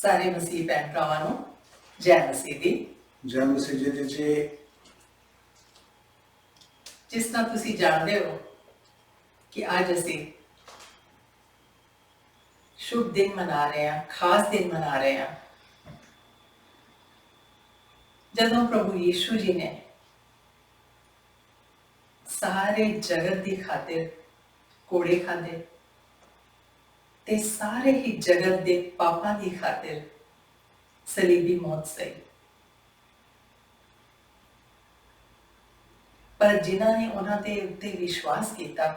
ਸਾਰੇ ਮਸੀਹ ਭੈਣ ਭਰਾਵਾਂ ਨੂੰ ਜੈ ਮਸੀਹ ਦੀ। ਜੈ ਮਸੀਹ ਜੀ। ਜਿਸ ਤਰ੍ਹਾਂ ਤੁਸੀਂ ਜਾਣਦੇ ਹੋ ਕਿ ਅੱਜ ਅਸੀਂ ਸ਼ੁਭ ਦਿਨ ਮਨਾ ਰਹੇ ਹਾਂ, ਖਾਸ ਦਿਨ ਮਨਾ ਰਹੇ ਹਾਂ, ਜਦੋਂ ਪ੍ਰਭੂ ਯੀਸ਼ੂ ਜੀ ਨੇ ਸਾਰੇ ਜਗਤ ਦੀ ਖਾਤਰ ਕੋੜੇ ਖਾਧੇ ਤੇ ਸਾਰੇ ਹੀ ਜਗਤ ਦੇ ਪਾਪਾਂ ਦੀ ਖਾਤਰ ਸਲੀਬੀ ਮੌਤ ਸਹੀ। ਪਰ ਜਿਨ੍ਹਾਂ ਨੇ ਉਹਨਾਂ ਦੇ ਉੱਤੇ ਵਿਸ਼ਵਾਸ ਕੀਤਾ,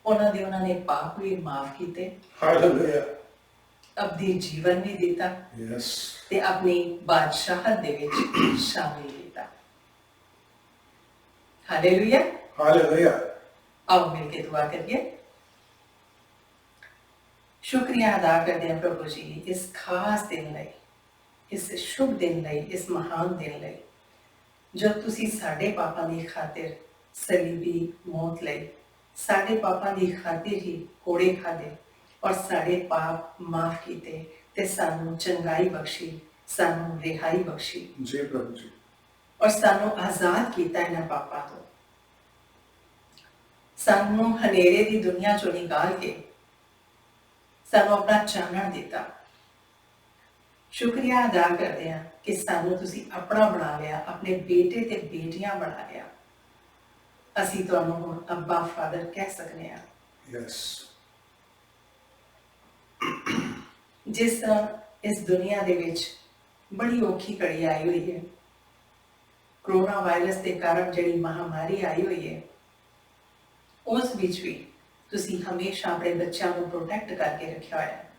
ਉਹਨਾਂ ਨੇ ਪਾਪ ਵੀ ਮਾਫ ਕੀਤੇ, ਹਾਲੇਲੂਇਆ, ਆਪਣੀ ਜੀਵਨ ਵੀ ਦਿੱਤਾ ਤੇ ਆਪਣੀ ਬਾਦਸ਼ਾਹਤ ਦੇ ਵਿੱਚ ਸ਼ਾਮਿਲ ਕੀਤਾ। Hallelujah, hallelujah. ਆਓ ਮਿਲ ਕੇ ਦੁਆ ਕਰੀਏ। ਸ਼ੁਕਰੀਆ ਅਦਾ ਕਰਦੇ ਹਾਂ ਪ੍ਰਭੂ ਜੀ ਇਸ ਖਾਸ ਦਿਨ ਲਈ, ਇਸ ਸ਼ੁਭ ਦਿਨ ਲਈ, ਇਸ ਮਹਾਨ ਦਿਨ ਲਈ ਜੋ ਤੁਸੀਂ ਸਾਡੇ ਪਾਪਾਂ ਦੀ ਖਾਤਰ ਸਲੀਬੀ ਮੌਤ ਲਈ, ਸਾਡੇ ਪਾਪਾਂ ਦੀ ਖਾਤਰ ਹੀ ਕੋੜੇ ਖਾਧੇ ਔਰ ਸਾਡੇ ਪਾਪ ਮਾਫ ਕੀਤੇ ਤੇ ਸਾਨੂੰ ਚੰਗਾਈ ਬਖਸ਼ੀ, ਸਾਨੂੰ ਰਿਹਾਈ ਬਖਸ਼ੀ ਜੀ ਪ੍ਰਭੂ ਜੀ, ਔਰ ਸਾਨੂੰ ਆਜ਼ਾਦ ਕੀਤਾ ਇਹਨਾਂ ਪਾਪਾਂ ਤੋਂ। ਸਾਨੂੰ ਹਨੇਰੇ ਦੀ ਦੁਨੀਆ ਚੋਂ ਨਿਕਾਲ ਕੇ ਸਾਨੂੰ ਆਪਣਾ ਚਾਨਣ ਦਿੱਤਾ। ਸ਼ੁਕਰੀਆ ਅਦਾ ਕਰਦੇ ਹਾਂ ਕਿ ਸਾਨੂੰ ਤੁਸੀਂ ਆਪਣਾ ਬਣਾ ਲਿਆ, ਆਪਣੇ ਬੇਟੇ ਤੇ ਬੇਟੀਆਂ ਬਣਾ ਲਿਆ। ਅਸੀਂ ਤੁਹਾਨੂੰ ਹੁਣ ਅੱਬਾ ਫਾਦਰ ਕਹਿ ਸਕਦੇ ਹਾਂ। ਯੈਸ। ਜਿਸ ਤਰ੍ਹਾਂ ਇਸ ਦੁਨੀਆ ਦੇ ਵਿੱਚ ਬੜੀ ਔਖੀ ਘੜੀ ਆਈ ਹੋਈ ਹੈ, ਕਰੋਨਾ ਵਾਇਰਸ ਦੇ ਕਾਰਨ ਜਿਹੜੀ ਮਹਾਮਾਰੀ ਆਈ ਹੋਈ ਹੈ, ਉਸ ਵਿੱਚ ਵੀ ਤੁਸੀਂ ਹਮੇਸ਼ਾ ਆਪਣੇ ਬੱਚਿਆਂ ਨੂੰ ਪ੍ਰੋਟੈਕਟ ਕਰਕੇ ਰੱਖਿਆ ਹੋਇਆ ਹੈ।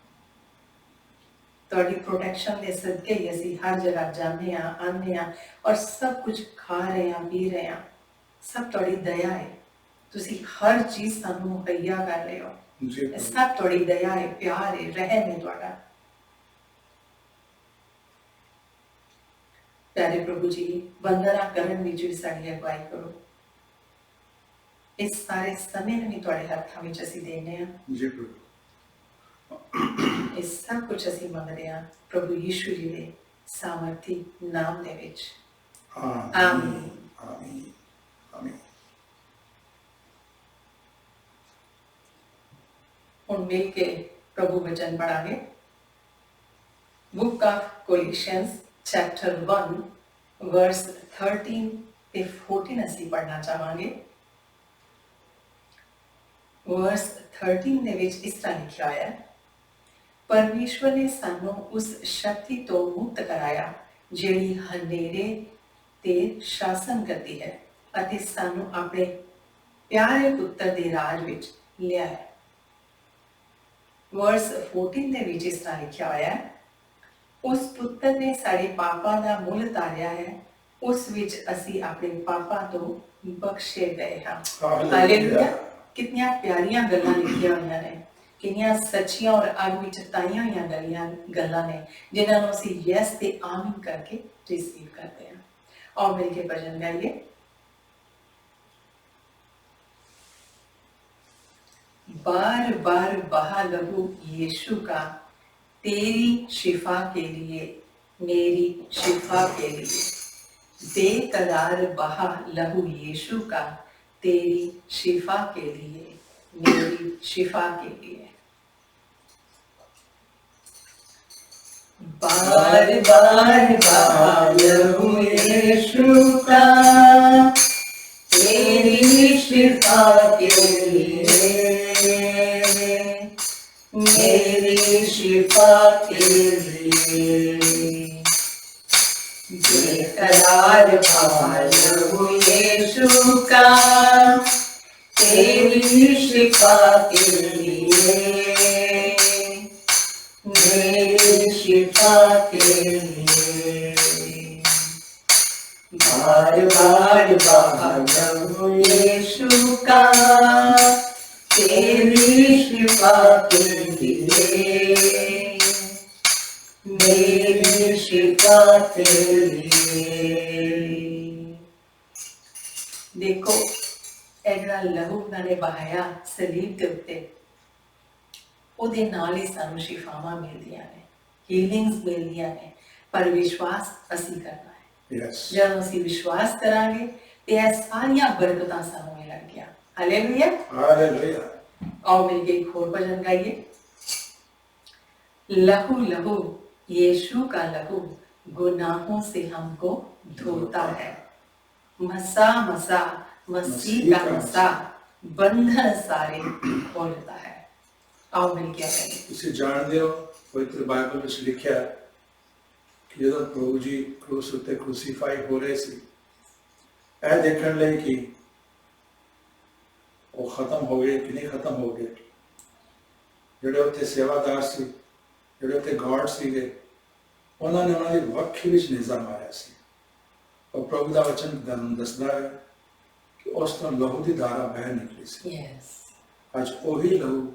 ਤੁਹਾਡੀ ਪ੍ਰੋਟੈਕਸ਼ਨ ਦੇ ਸਦਕੇ ਹੀ ਅਸੀਂ ਹਰ ਜਗ੍ਹਾ ਜਾਂਦੇ ਹਾਂ, ਆਉਂਦੇ ਹਾਂ ਔਰ ਸਭ ਕੁਝ ਖਾ ਰਹੇ ਹਾਂ, ਪੀ ਰਹੇ ਹਾਂ। ਸਭ ਤੁਹਾਡੀ ਦਇਆ ਹੈ। ਤੁਸੀਂ ਹਰ ਚੀਜ਼ ਸਾਨੂੰ ਮੁਹੱਈਆ ਕਰ ਰਹੇ ਹੋ। ਸਭ ਤੁਹਾਡੀ ਦਇਆ ਹੈ, ਪਿਆਰ ਹੈ, ਰਹਿਮ ਹੈ ਤੁਹਾਡਾ। ਪਿਆਰੇ ਪ੍ਰਭੂ ਜੀ, ਵੰਦਨਾ ਕਰਨ ਵਿੱਚ ਵੀ ਸਾਡੀ ਅਗਵਾਈ ਕਰੋ। ਇਸ ਸਾਰੇ ਸਮੇਂ ਨੂੰ ਤੁਹਾਡੇ ਹੱਥਾਂ ਵਿੱਚ ਅਸੀਂ ਦੇਨੇ ਹਾਂ। ਜੀ ਪ੍ਰਭੂ। ਇਹ ਸਭ ਕੁਝ ਅਸੀਂ ਮੰਗਦੇ ਹਾਂ ਪ੍ਰਭੂ ਯੀਸ਼ੂ ਜੀ ਦੇ ਸਾਮਰਥੀ ਨਾਮ ਦੇ ਵਿੱਚ। ਆਮੀਨ। ਆਮੀਨ। ਆਮੀਨ। ਹੁਣ ਮਿਲ ਕੇ ਪ੍ਰਭੂ ਵਚਨ ਪੜਾਂਗੇ। ਬੁੱਕ ਆਫ ਕੋਲਿਸ਼ੀਅਨਸ ਚੈਪਟਰ 1 ਵਰਸ 13 ਤੇ 14 ਅਸੀਂ ਪੜ੍ਹਨਾ ਚਾਹਾਂਗੇ। ਵਰਸ 13 ਦੇ ਵਿੱਚ ਇਸ ਤਰ੍ਹਾਂ ਲਿਖਿਆ ਹੋਇਆ ਹੈ, ਪਰਮੇਸ਼ਵਰ ਨੇ ਸਾਨੂੰ ਉਸ ਸ਼ਕਤੀ ਤੋਂ ਮੁਕਤ ਕਰਾਇਆ ਜਿਹੜੀ ਹਨੇਰੇ ਤੇ ਸ਼ਾਸਨ ਕਰਦੀ ਹੈ ਅਤੇ ਸਾਨੂੰ ਆਪਣੇ ਪਿਆਰੇ ਪੁੱਤਰ ਦੇ ਰਾਜ ਵਿੱਚ ਲਿਆ ਹੈ। ਵਰਸ 14 ਦੇ ਵਿੱਚ ਇਸ ਤਰ੍ਹਾਂ ਲਿਖਿਆ ਹੋਇਆ ਹੈ, ਉਸ ਪੁੱਤਰ ਨੇ ਸਾਡੇ ਪਾਪਾਂ ਦਾ ਮੁੱਲ ਤਾਰਿਆ ਹੈ, ਉਸ ਵਿੱਚ ਅਸੀਂ ਆਪਣੇ ਪਾਪਾਂ ਤੋਂ ਬਖਸ਼ੇ ਗਏ ਹਾਂ। ਹਾਲੇਲੂਇਆ। ਕਿੰਨੀਆਂ ਪਿਆਰੀਆਂ ਗੱਲਾਂ ਲਿਖੀਆਂ ਹੋਈਆਂ ਨੇ, ਕਿੰਨੀਆਂ ਸੱਚੀਆਂ ਔਰ ਅੱਗ ਵਿੱਚ ਤਾਈਆਂ ਹੋਈਆਂ ਗੱਲਾਂ ਨੇ ਜਿਨ੍ਹਾਂ ਨੂੰ ਅਸੀਂ ਯੈਸ ਤੇ ਆਮੀਨ ਕਰਕੇ ਰਿਸੀਵ ਕਰਦੇ ਹਾਂ। और मिल के भजन गाइए। बार बार बहा लहू यीशु का तेरी शिफा के लिए, मेरी शिफा के लिए। बेकरार बहा लहू यीशु का तेरी शिफा के लिए, मेरी शिफा के लिए। बार बार बहा लहू यीशु का तेरी शिफा के लिए, मेरी शिफा के लिए। बेकरार बहा लहू यीशु का तेरी शिफा के लिए, मेरी शिफा के लिए। बार बार बहा लहू यीशु का तेरी शिफा के लिए, मेरी शिफा के लिए। देखो, ਇਹ ਜਿਹੜਾ ਲਹੂ ਉਹਨਾਂ ਨੇ ਬਹਾਇਆ ਸਲੀਬ ਦੇ ਉੱਤੇ, ਉਹਦੇ ਨਾਲ ਹੀ ਸਾਨੂੰ ਸ਼ਿਫਾਵਾਂ ਮਿਲਦੀਆਂ ਨੇ, ਹੀਲਿੰਗਸ ਮਿਲਦੀਆਂ ਨੇ, ਪਰ ਵਿਸ਼ਵਾਸ ਅਸੀਂ ਕਰਨਾ ਹੈ। Yes. ਜਦੋਂ ਅਸੀਂ ਵਿਸ਼ਵਾਸ ਕਰਾਂਗੇ ਤੇ ਇਹ ਸਾਰੀਆਂ ਬਰਕਤਾਂ ਸਾਨੂੰ ਮਿਲਣਗੀਆਂ। ਹਾਲੇਲੂਇਆ। Hallelujah. आओ मिलके एक और भजन गाइए। लहू लहू यीशु का लहू गुनाहों से हमको धोता है, मसा मसा मसीह का मसा बंधन सारे खोलता है। आओ मिलके गाइए। ਤੁਸੀਂ ਜਾਣਦੇ ਹੋ ਪਵਿੱਤਰ ਬਾਈਬਲ ਵਿੱਚ ਲਿਖਿਆ ਹੈ ਕਿ ਜਦੋਂ ਪ੍ਰਭੂ ਜੀ ਕ੍ਰੂਸ ਉੱਤੇ ਕ੍ਰੂਸੀਫਾਈ ਹੋ ਰਹੇ ਸੀ, ਇਹ ਦੇਖਣ ਲਈ ਕਿ ਉਹ ਖਤਮ ਹੋ ਗਏ ਕਿ ਨਹੀਂ ਖਤਮ ਹੋ ਗਏ, ਜਿਹੜੇ ਉੱਥੇ ਸੇਵਾਦਾਰ ਸੀ, ਜਿਹੜੇ ਉੱਥੇ ਗਾਰਡ ਸੀਗੇ, ਉਹਨਾਂ ਨੇ ਉਹਨਾਂ ਦੀ ਵੱਖੀ ਵਿੱਚ ਨਿਜ਼ਾ ਮਾਰਿਆ ਸੀ। ਔਰ ਪ੍ਰਭੂ ਦਾ ਵਚਨ ਦੱਸਦਾ ਹੈ ਕਿ ਉਸ ਤੋਂ ਲਹੂ ਦੀ ਧਾਰਾ ਬਹਿ ਨਿਕਲੀ ਸੀ। Yes, ਅੱਜ ਉਹੀ ਲਹੂ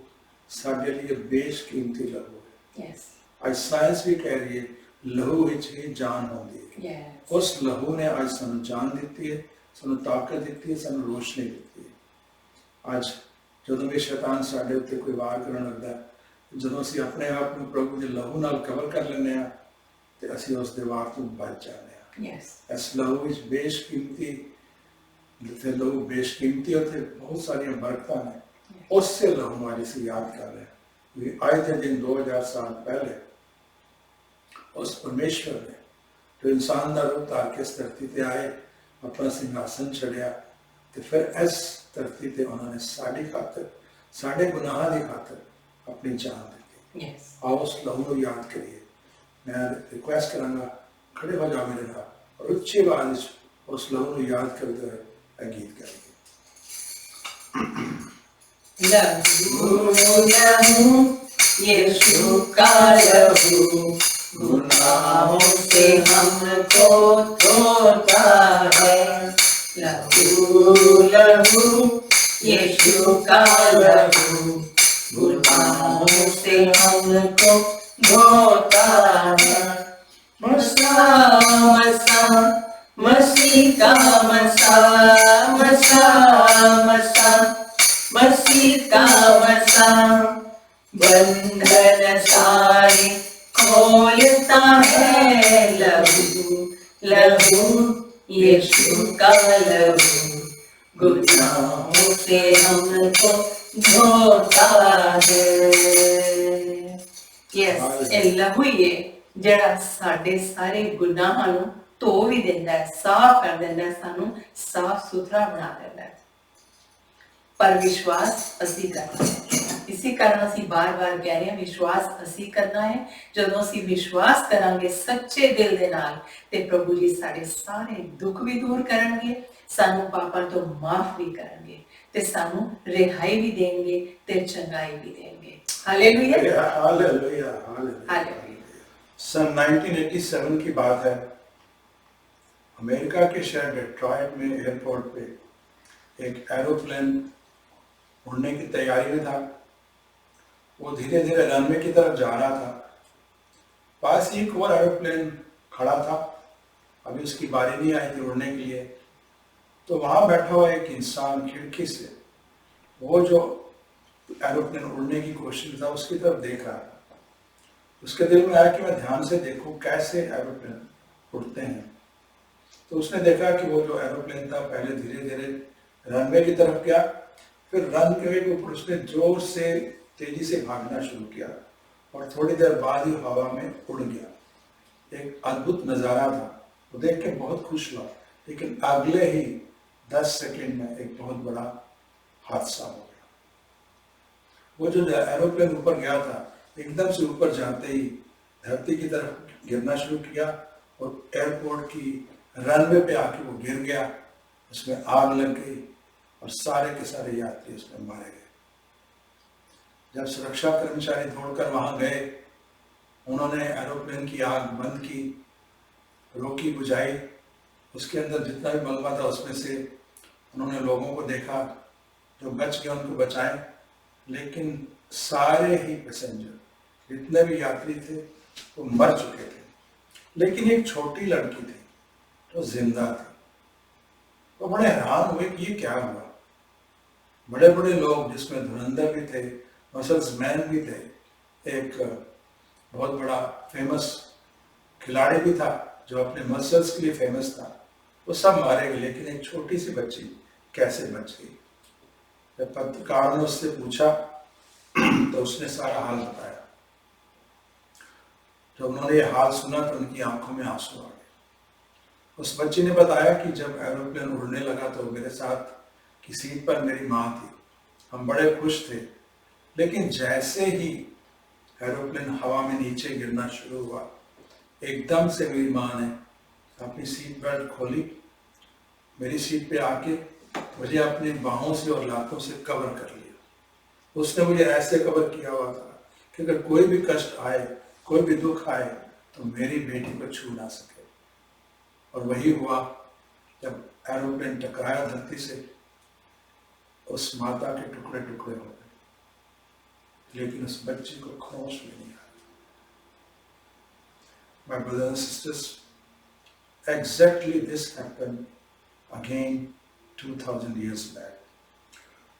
ਸਾਡੇ ਲਈ ਬੇਸ਼ਕੀਮਤੀ ਲਹੂ ਹੈ। yes, ਅੱਜ ਸਾਇੰਸ ਵੀ ਕਹਿ ਰਹੀ ਹੈ ਲਹੂ ਵਿੱਚ ਹੀ ਜਾਨ ਹੁੰਦੀ ਹੈ। yes, ਉਸ ਲਹੂ ਨੇ ਅੱਜ ਸਾਨੂੰ ਜਾਨ ਦਿੱਤੀ ਹੈ, ਸਾਨੂੰ ਤਾਕਤ ਦਿੱਤੀ ਹੈ, ਸਾਨੂੰ ਰੋਸ਼ਨੀ ਦਿੱਤੀ ਹੈ। ਅੱਜ ਜਦੋਂ ਵੀ ਸ਼ੈਤਾਨ ਸਾਡੇ ਉੱਤੇ ਕੋਈ ਵਾਰ ਕਰਨ ਲੱਗਦਾ ਹੈ, ਜਦੋਂ ਅਸੀਂ ਆਪਣੇ ਆਪ ਨੂੰ ਪ੍ਰਭੂ ਦੇ ਲਹੂ ਨਾਲ ਕਵਰ ਕਰ ਲੈਂਦੇ ਹਾਂ ਤੇ ਅਸੀਂ ਉਸ ਦੇ ਵਾਰ ਤੋਂ ਬਚ ਜਾਂਦੇ ਹਾਂ। yes, ਇਸ ਲਹੂ ਵਿੱਚ ਬੇਸ਼ਕੀਮਤੀ, ਜਿੱਥੇ ਲਹੂ ਬੇਸ਼ਕੀਮਤੀ ਉੱਥੇ ਬਹੁਤ ਸਾਰੀਆਂ ਬਰਕਤਾਂ ਨੇ। ਉਸੇ ਲਹੂ ਨੂੰ ਅੱਜ ਅਸੀਂ ਯਾਦ ਕਰ ਰਹੇ ਹਾਂ ਕਿ ਅੱਜ ਦੇ ਦਿਨ 2000 ਸਾਲ ਪਹਿਲੇ ਉਸ ਪਰਮੇਸ਼ਵਰ ਨੇ ਜੋ ਇਨਸਾਨ ਦਾ ਰੂਪ ਧਾਰ ਕੇ ਇਸ ਧਰਤੀ ਤੇ ਆਏ, ਆਪਣਾ ਸਿੰਘਾਸਨ ਛੱਡਿਆ ਤੇ ਫਿਰ ਇਸ ਧਰਤੀ ਤੇ ਉਹਨਾਂ ਨੇ ਸਾਡੀ ਖਾਤਰ, ਸਾਡੇ ਗੁਨਾਹਾਂ ਦੀ ਖਾਤਰ ਆਪਣੀ ਜਾਨ ਦਿੱਤੀ। yes। ਆਓ ਉਸ ਲਹੂ ਨੂੰ ਯਾਦ ਕਰੀਏ। ਮੈਂ ਰਿਕੁਐਸਟ ਕਰਾਂਗਾ ਖੜੇ ਹੋ ਜਾਓ ਮੇਰੇ ਨਾਲ ਔਰ ਉੱਚੀ ਆਵਾਜ਼ ਵਿੱਚ ਉਸ ਲਹੂ ਨੂੰ ਯਾਦ ਕਰਦੇ ਹੋਏ ਇਹ ਗੀਤ ਗਾਈਏ। लहू लहू यीशु का लहू गुनाहों से हमको धोता है। लहू लहू यीशु का लहू गुनाहों से हमको धोता है। मसा मसा मसीह का मसा, मसा मसा मसीह का मसा बंधन सारे खोलता है। लहू लहू यीशु का लहू गुनाहों से हमको धोता है। यस, ਇਹ ਲਹੂ ਹੀ ਹੈ ਜਿਹੜਾ ਸਾਡੇ ਸਾਰੇ ਗੁਨਾਹਾਂ ਨੂੰ ਧੋ ਵੀ ਦਿੰਦਾ ਹੈ, ਸਾਫ਼ ਕਰ ਦਿੰਦਾ ਹੈ, ਸਾਨੂੰ ਸਾਫ਼ ਸੁਥਰਾ ਬਣਾ ਦਿੰਦਾ ਹੈ। पर विश्वास असी करना है। इसी कारण असी बार बार कह रहे हैं विश्वास असी करना है। जदों असी विश्वास करांगे सच्चे दिल दे नाल ते प्रभु जी साडे सारे दुख भी दूर करनगे, सानू पापां तो माफ भी करनगे ते सानू रिहाई भी देंगे ते चंगाई भी देंगे। Hallelujah, hallelujah, hallelujah. हालेलुया। सन 1987 की बात है। अमेरिका के शहर डेट्रॉयट में एयरपोर्ट पे एक एरोप्लेन उड़ने की तैयारी में था। वो धीरे धीरे रनवे की तरफ जा रहा था। पास ही एक और एरोप्लेन खड़ा था, अभी उसकी बारी नहीं आई थी उड़ने के लिए। तो वहां बैठा हुआ एक इंसान खिड़की से वो जो एरोप्लेन उड़ने की कोशिश में था उसकी तरफ देख रहा था। उसके दिल में आया कि मैं ध्यान से देखूं कैसे एरोप्लेन उड़ते हैं। तो उसने देखा कि वो जो एरोप्लेन था पहले धीरे धीरे रनवे की तरफ गया, फिर रनवे के ऊपर उसने जोर से तेजी से भागना शुरू किया और थोड़ी देर बाद ही हवा में उड़ गया। एक अद्भुत नज़ारा था, वो देख के बहुत खुश हुआ। लेकिन अगले ही 10 सेकंड में एक बहुत बड़ा हादसा हो गया। वो जो एरोप्लेन ऊपर गया था एकदम से ऊपर जाते ही धरती की तरफ गिरना शुरू किया और एयरपोर्ट की रनवे पे आके वो गिर गया। उसमें आग लग गई और सारे के सारे यात्री उसमें मारे गए। जब सुरक्षा कर्मचारी दौड़कर वहां गए, उन्होंने एरोप्लेन की आग बंद की, रोकी, बुझाई। उसके अंदर जितना भी मलबा था उसमें से उन्होंने लोगों को देखा, जो बच गए उनको बचाए। लेकिन सारे ही पैसेंजर जितने भी यात्री थे वो मर चुके थे। लेकिन एक छोटी लड़की थी जो जिंदा थी। वो बड़े हैरान हुए कि ये क्या हुआ। बड़े बड़े लोग जिसमें धुरंधर भी थे, मसल्स मैन भी थे, एक बहुत बड़ा फेमस खिलाड़ी भी था जो अपने मसल्स के लिए फेमस था। वो सब मारे गए, लेकिन एक छोटी सी बच्ची कैसे बच गई। जब पत्रकार ने उससे पूछा तो उसने सारा हाल बताया। जब उन्होंने ये हाल सुना तो उनकी आंखों में आंसू आ गए। उस बच्ची ने बताया कि जब एरोप्लेन उड़ने लगा तो मेरे साथ की सीट पर मेरी माँ थी। हम बड़े खुश थे, लेकिन जैसे ही एरोप्लेन हवा में नीचे गिरना शुरू हुआ, एकदम से मेरी माँ ने अपनी सीट बेल्ट खोली, मेरी सीट पे आके मुझे अपनी बाहों से और लातों से कवर कर लिया। उसने मुझे ऐसे कवर किया हुआ था कि अगर कोई भी कष्ट आए, कोई भी दुख आए, तो मेरी बेटी को छू ना सके। और वही हुआ, जब एरोप्लेन टकराया धरती से, उस माता के टुकड़े टुकड़े हो गए, लेकिन उस बच्ची को होश भी नहीं आया। My brothers and sisters, exactly this happened again 2000 years back.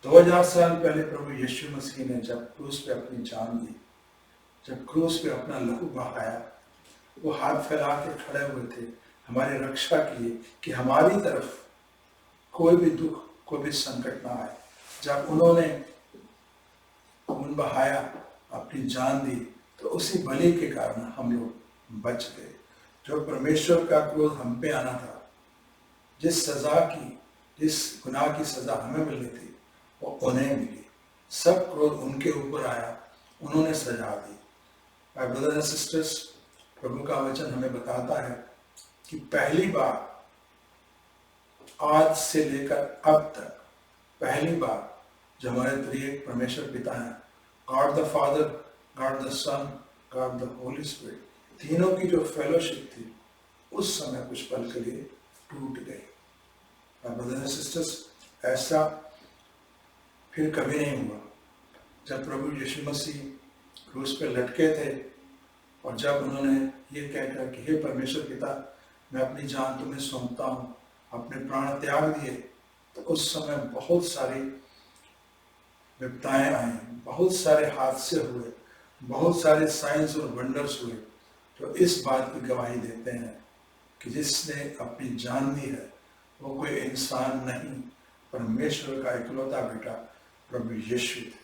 2000 साल पहले प्रभु यीशु मसीह ने जब क्रूस पे अपनी जान दी, जब क्रूस पे अपना लहू बहाया, वो हाथ फैला के खड़े हुए थे हमारी रक्षा के लिए कि हमारी तरफ कोई भी दुख, कोई भी संकट ना आए। जब उन्होंने खून बहाया, अपनी जान दी, तो उसी बलि के कारण हम लोग बच गए। जो परमेश्वर का क्रोध हम पे आना था, जिस सजा की, जिस गुनाह की सजा हमें मिलनी थी, वो उन्हें मिली। सब क्रोध उनके ऊपर आया, उन्होंने सजा दी। माय ब्रदर्स एंड सिस्टर्स, प्रभु का वचन हमें बताता है कि पहली बार आज से लेकर अब तक, पहली बार जो हमारे त्रिएक परमेश्वर पिता हैं, God the Father, God the Son, God the Holy Spirit, तीनों की जो फेलोशिप थी, उस समय कुछ पल के लिए टूट गई। ब्रदर्स एंड सिस्टर्स, ऐसा फिर कभी नहीं हुआ। जब प्रभु यीशु मसीह क्रूस पे लटके थे और जब उन्होंने ये कहकर कि हे परमेश्वर पिता, मैं अपनी जान तुम्हें सौंपता हूँ, अपने प्राण त्याग दिए, तो उस समय बहुत सारी विपदाएं आई, बहुत सारे हादसे हुए, बहुत सारे साइंस और वंडर्स हुए, जो इस बात की गवाही देते हैं कि जिसने अपनी जान दी है वो कोई इंसान नहीं, परमेश्वर का इकलौता बेटा प्रभु यीशु थे।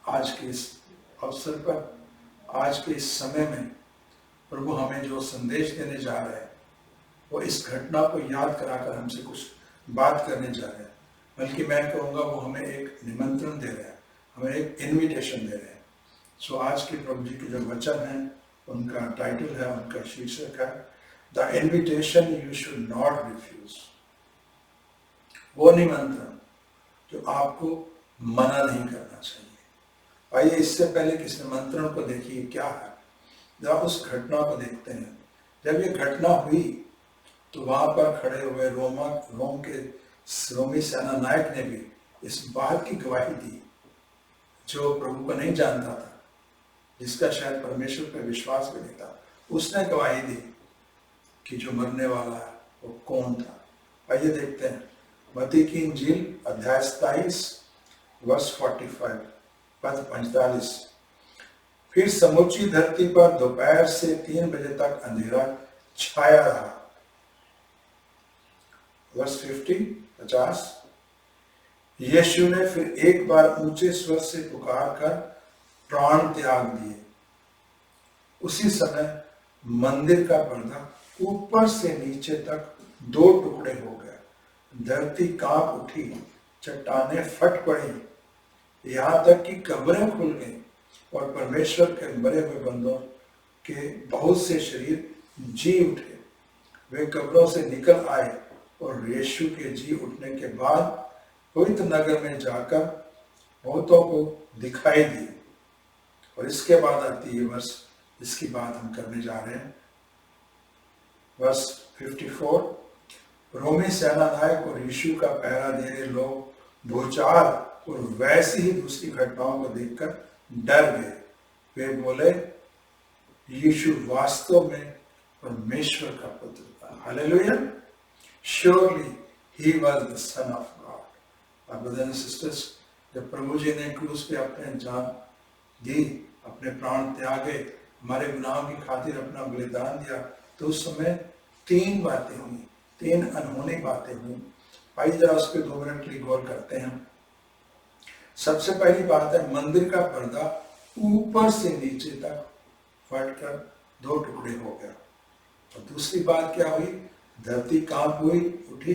आज के इस अवसर पर, आज के इस समय में प्रभु हमें जो संदेश देने जा रहे हैं, वो इस घटना को याद कराकर हमसे कुछ बात करने जा रहे हैं। बल्कि मैं कहूँगा वो हमें एक निमंत्रण दे रहे हैं, हमें एक इन्विटेशन दे रहे हैं। सो आज के प्रभु जी के जो वचन हैं, उनका टाइटल है, उनका शीर्षक है the invitation you should not refuse. वो निमंत्रण जो आपको मना नहीं करना चाहिए। आइए इससे पहले कि इस निमंत्रण को देखिए क्या है, जब उस घटना को देखते हैं। जब ये घटना हुई तो वहां पर खड़े हुए रोमी सेना नायक ने भी इस बात की गवाही दी, जो प्रभु को नहीं जानता था, जिसका शायद परमेश्वर पर विश्वास भी नहीं था, उसने गवाही दी कि जो मरने वाला है वो कौन था। आइए देखते हैं मत्ती की इंजील अध्याय 27 वर्ष 45 पद 45। फिर समूची धरती पर दोपहर से 3 बजे तक अंधेरा छाया रहा। वर्ष 50। यीशु ने फिर एक बार ऊंचे स्वर से पुकार कर प्राण त्याग दिए। उसी समय मंदिर का पर्दा ऊपर से नीचे तक 2 टुकड़े हो गया। धरती कांप उठी, चट्टानें फट पड़ी, यहाँ तक कि कब्रें खुल गईं और परमेश्वर के मरे हुए बंदों के बहुत से शरीर जी उठे। वे कब्रों से निकल आए और यीशु के जी उठने के बाद पवित्र नगर में जाकर बहुतों को दिखाई दी। और इसके बाद आती है वर्ष, इसकी बात हम करने जा रहे हैं। वर्ष 54। रोमी सेनानायक और यीशु का पहरा दे रहे लोग भूचाल और वैसी ही दूसरी घटनाओं को देखकर डर गए। वे बोले, यीशु वास्तव में परमेश्वर का पुत्र था। Hallelujah. Surely he was the son of God. Our brothers and sisters, जब प्रभु जी ने क्रूस पे अपने जान दी, अपने प्राण त्यागे, हमारे गुनाहों की खातिर अपना बलिदान दिया, तो उस समय 3 बातें हुई, 3 अनहोनी बातें हुई। आइए जरा उस पर 2 मिनट के लिए गौर करते हैं। सबसे पहली बात है, मंदिर का पर्दा ऊपर से नीचे तक फटकर 2 टुकड़े हो गया। और दूसरी बात क्या हुई, धरती कांप हुई, उठी,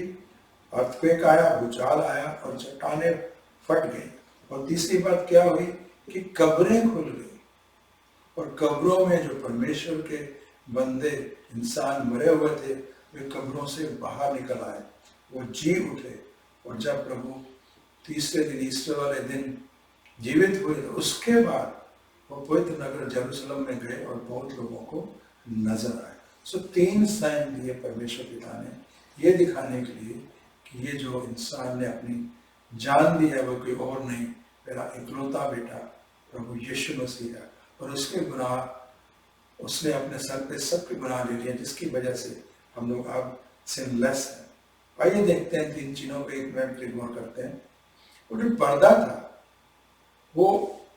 अर्थक्वेक आया, भूचाल आया और चट्टानें फट गई। और तीसरी बात क्या हुई कि कब्रें खुल गई, और कब्रों में जो परमेश्वर के बंदे इंसान मरे हुए थे, वे कब्रों से बाहर निकल आए, वो जी उठे। और जब प्रभु तीसरे दिन, ईस्टर वाले दिन जीवित हुए, तो उसके बाद वो पवित्र नगर यरूशलेम में गए और बहुत लोगों को नजर आए। सो 3 साइन दिए परमेश्वर पिता ने, ये दिखाने के लिए कि ये जो इंसान ने अपनी जान दी है वो कोई और नहीं, मेरा इकलौता बेटा प्रभु यीशु मसीह है। और उसके गुनाह उसने अपने सर पे सबके गुनाह ले लिए, जिसकी वजह से हम लोग अब सिनलेस हैं। आइए देखते हैं 3 चीजों पे 1 मिनट के गौर करते हैं। वो जो पर्दा था, वो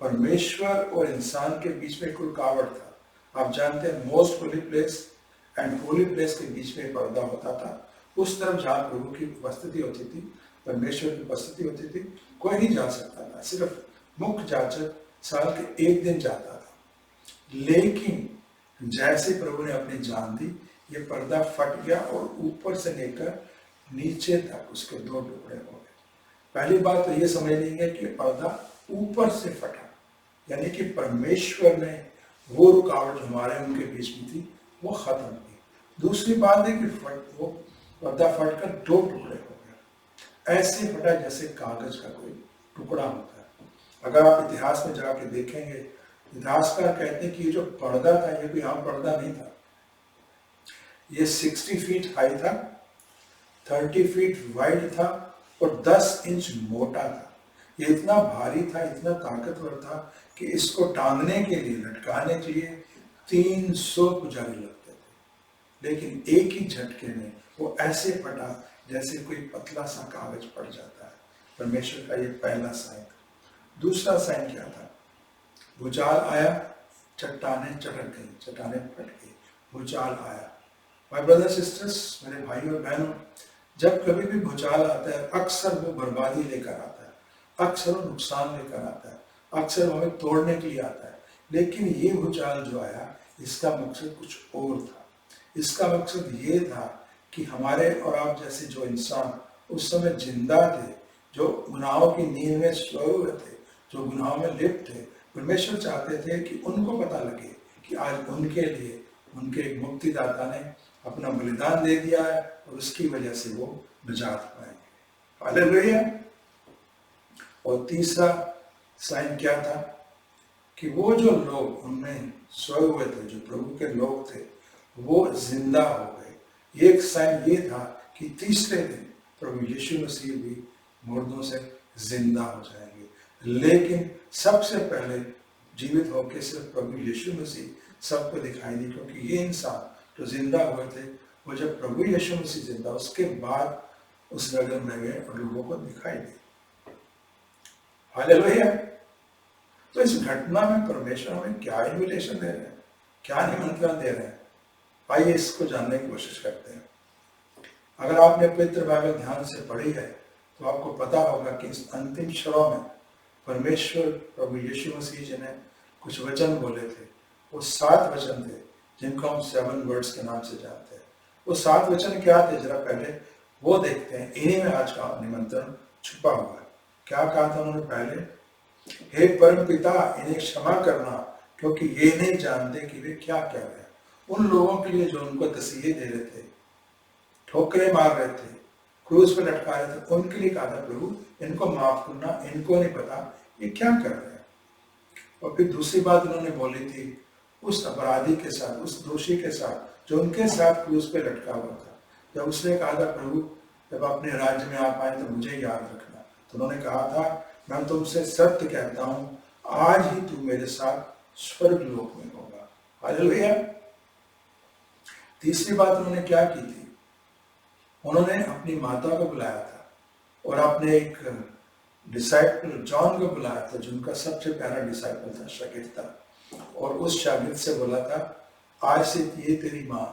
परमेश्वर और इंसान के बीच में एक रुकावट था। आप जानते हैं, most holy place and holy place के बीच में पर्दा होता था। उस तरफ जहाँ प्रभु की उपस्थिति होती थी, परमेश्वर की उपस्थिति होती थी, कोई नहीं जा सकता था, सिर्फ मुख्य याजक साल के 1 दिन जाता था। लेकिन जैसे प्रभु ने अपनी जान दी, ये पर्दा फट गया और ऊपर से लेकर नीचे तक उसके 2 टुकड़े हो गए। पहली बात तो ये समझनी है कि पर्दा ऊपर से फटा, यानी कि परमेश्वर ने वो रुकावट जो हमारे उनके बीच में थी वो खत्म की। दूसरी बात है कि वो पर्दा फटकर 2 टुकड़े हो गए। ऐसे फटा जैसे कागज का कोई टुकड़ा होता है। अगर आप इतिहास में जाके देखेंगे, इतिहासकार कहते हैं कि ये जो पर्दा था, ये कोई आम पर्दा नहीं था। ये 60 फीट हाई था, 30 फीट वाइड था और 10 इंच मोटा था। ये इतना भारी था, इतना ताकतवर था कि इसको टांगने के लिए, लटकाने के लिए 300 पुजारी लगते थे। लेकिन एक ही झटके में वो ऐसे फटा जैसे कोई पतला सा कागज पड़ जाता है। परमेश्वर का ये पहला साइन था। दूसरा साइन क्या था? भूचाल आया, चट्टानें चटक गई, चट्टानें फट गई, भूचाल आया। माय ब्रदर्स सिस्टर्स, मेरे भाई और बहनों, जब कभी भी भूचाल आता है, अक्सर वो बर्बादी लेकर आता है, अक्सर वो नुकसान लेकर आता है, अक्सर वो हमें तोड़ने के लिए आता है। लेकिन ये भूचाल जो आया, इसका मकसद कुछ और था। इसका मकसद ये था कि हमारे और आप जैसे जो इंसान उस समय जिंदा थे, जो गुनाहों की नींद में सोए हुए थे, जो गुनाहों में लिप्त थे, परमेश्वर चाहते थे कि उनको पता लगे कि आज उनके लिए उनके एक मुक्तिदाता ने अपना बलिदान दे दिया है और उसकी वजह से वो निजात पाएंगे। हालेलुया। और तीसरा साइन क्या था कि वो जो लोग उनमें सोए हुए थे, जो प्रभु के लोग थे, वो जिंदा हो गए। एक साइन ये था कि तीसरे दिन प्रभु यीशु मसीह भी मुर्दों से जिंदा हो जाएंगे। लेकिन सबसे पहले जीवित होकर सिर्फ प्रभु यीशु मसीह सबको दिखाई दी, क्योंकि ये इंसान जो जिंदा हुए थे, वो जब प्रभु यीशु मसीह जिंदा, उसके बाद उस नगर में गए और लोगों को दिखाई दी। हालेलुया। तो इस घटना में परमेश्वर हमें क्या इन्विटेशन दे रहे हैं, क्या निमंत्रण दे रहे हैं? आइए इसको जानने की कोशिश करते हैं। अगर आपने पवित्र बाइबल ध्यान से पढ़ी है तो आपको पता होगा कि इस अंतिम क्षणों में परमेश्वर प्रभु यीशु मसीह जी ने कुछ वचन बोले थे। वो 7 वचन थे जिनको हम 7 वर्ड्स के नाम से जानते हैं। वो 7 वचन क्या थे, जरा पहले वो देखते हैं। इन्हीं में आज का निमंत्रण छुपा हुआ है। क्या कहा था उन्होंने पहले? हे परम पिता, इन्हें क्षमा करना, क्योंकि ये नहीं जानते कि वे क्या कह रहे हैं। उन लोगों के लिए जो उनको तसीहे दे रहे थे, ठोकरें मार रहे थे, क्रूस पे लटका रहे थे, उनके लिए कहा था प्रभु इनको माफ करना, इनको नहीं पता ये क्या कर रहे हैं। और फिर दूसरी बात उन्होंने बोली थी उस अपराधी के साथ, उस दोषी के साथ जो उनके साथ क्रूस पे लटका हुआ था। जब उसने कहा था प्रभु जब अपने राज्य में आप आए तो मुझे याद रखना, तो उन्होंने कहा था मैं तुमसे सत्य कहता हूँ, आज ही तू मेरे साथ स्वर्ग लोक में होगा। हालेलुया। तीसरी बात उन्होंने क्या की थी? उन्होंने अपनी माता को बुलाया था और आपने एक डिसाइपल जॉन को बुलाया था, जिनका सबसे प्यारा डिसाइपल था, शागिर्द था, और उस शागिर्द से बोला था आज से ये तेरी माँ,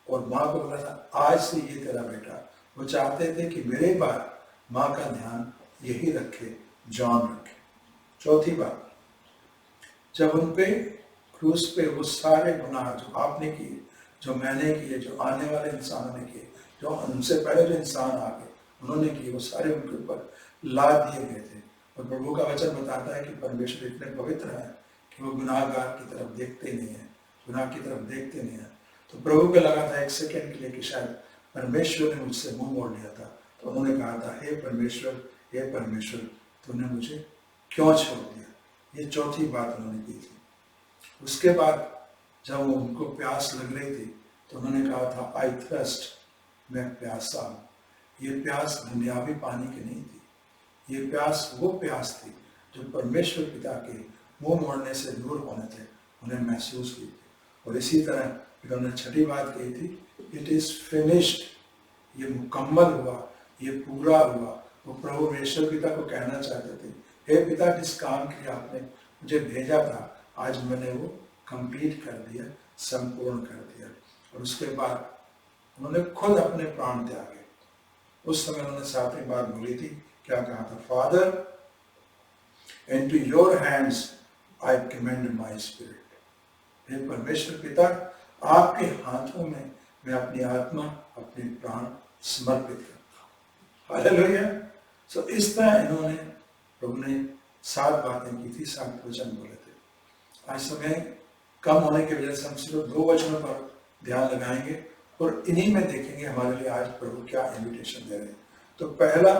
और माँ को बोला था आज से ये तेरा बेटा। वो चाहते थे कि मेरे बाद माँ का ध्यान यही रखे, जॉन रखे। चौथी बात, जब उन पे क्रूस पे वो सारे गुनाह जो आपने किए, जो मैंने किए, जो आने वाले इंसानों ने किए, जो उनसे पहले जो इंसान आ गए उन्होंने किए, वो सारे उनके ऊपर ला दिए गए थे। और प्रभु का वचन बताता है कि परमेश्वर इतने पवित्र है कि वो गुनाहगार की तरफ देखते नहीं है, गुनाह की तरफ देखते नहीं है। तो प्रभु को लगा था एक सेकंड के लिए कि शायद परमेश्वर ने मुझसे मुंह मोड़ लिया था, तो उन्होंने कहा था हे परमेश्वर तूने मुझे क्यों छोड़ दिया। ये चौथी बात उन्होंने की थी। उसके बाद जब उनको प्यास लग रही थी तो उन्होंने कहा था आई थर्स्ट, मैं प्यासा हूँ। ये प्यास दुनियावी पानी की नहीं थी, ये प्यास वो प्यास थी जो परमेश्वर पिता के मुंह मोड़ने से दूर होने थे उन्हें महसूस की थी। और इसी तरह उन्होंने छठी बात कही थी इट इज फिनिश्ड, ये मुकम्मल हुआ, ये पूरा हुआ। वो प्रभु परमेश्वर पिता को कहना चाहते थे हे पिता, जिस काम के लिए आपने मुझे भेजा था आज मैंने वो कंप्लीट कर दिया, संपूर्ण कर दिया। और उसके बाद उन्होंने खुद अपने प्राण त्यागे। उस समय उन्होंने सातवीं बात बोली थी, क्या कहा था, father into your hands I commend my spirit. हे परमेश्वर पिता, आपके हाथों में मैं अपनी आत्मा, अपने प्राण समर्पित करता हूं। हालेलुया। सो इस तरह इन्होंने, प्रभु ने 7 बातें की थी, 7 वचन बोले थे। आज समय कम होने की वजह से हम सिर्फ 2 वचनों पर ध्यान लगाएंगे और इन्हीं में देखेंगे हमारे लिए आज प्रभु क्या इन्विटेशन दे रहे हैं। तो पहला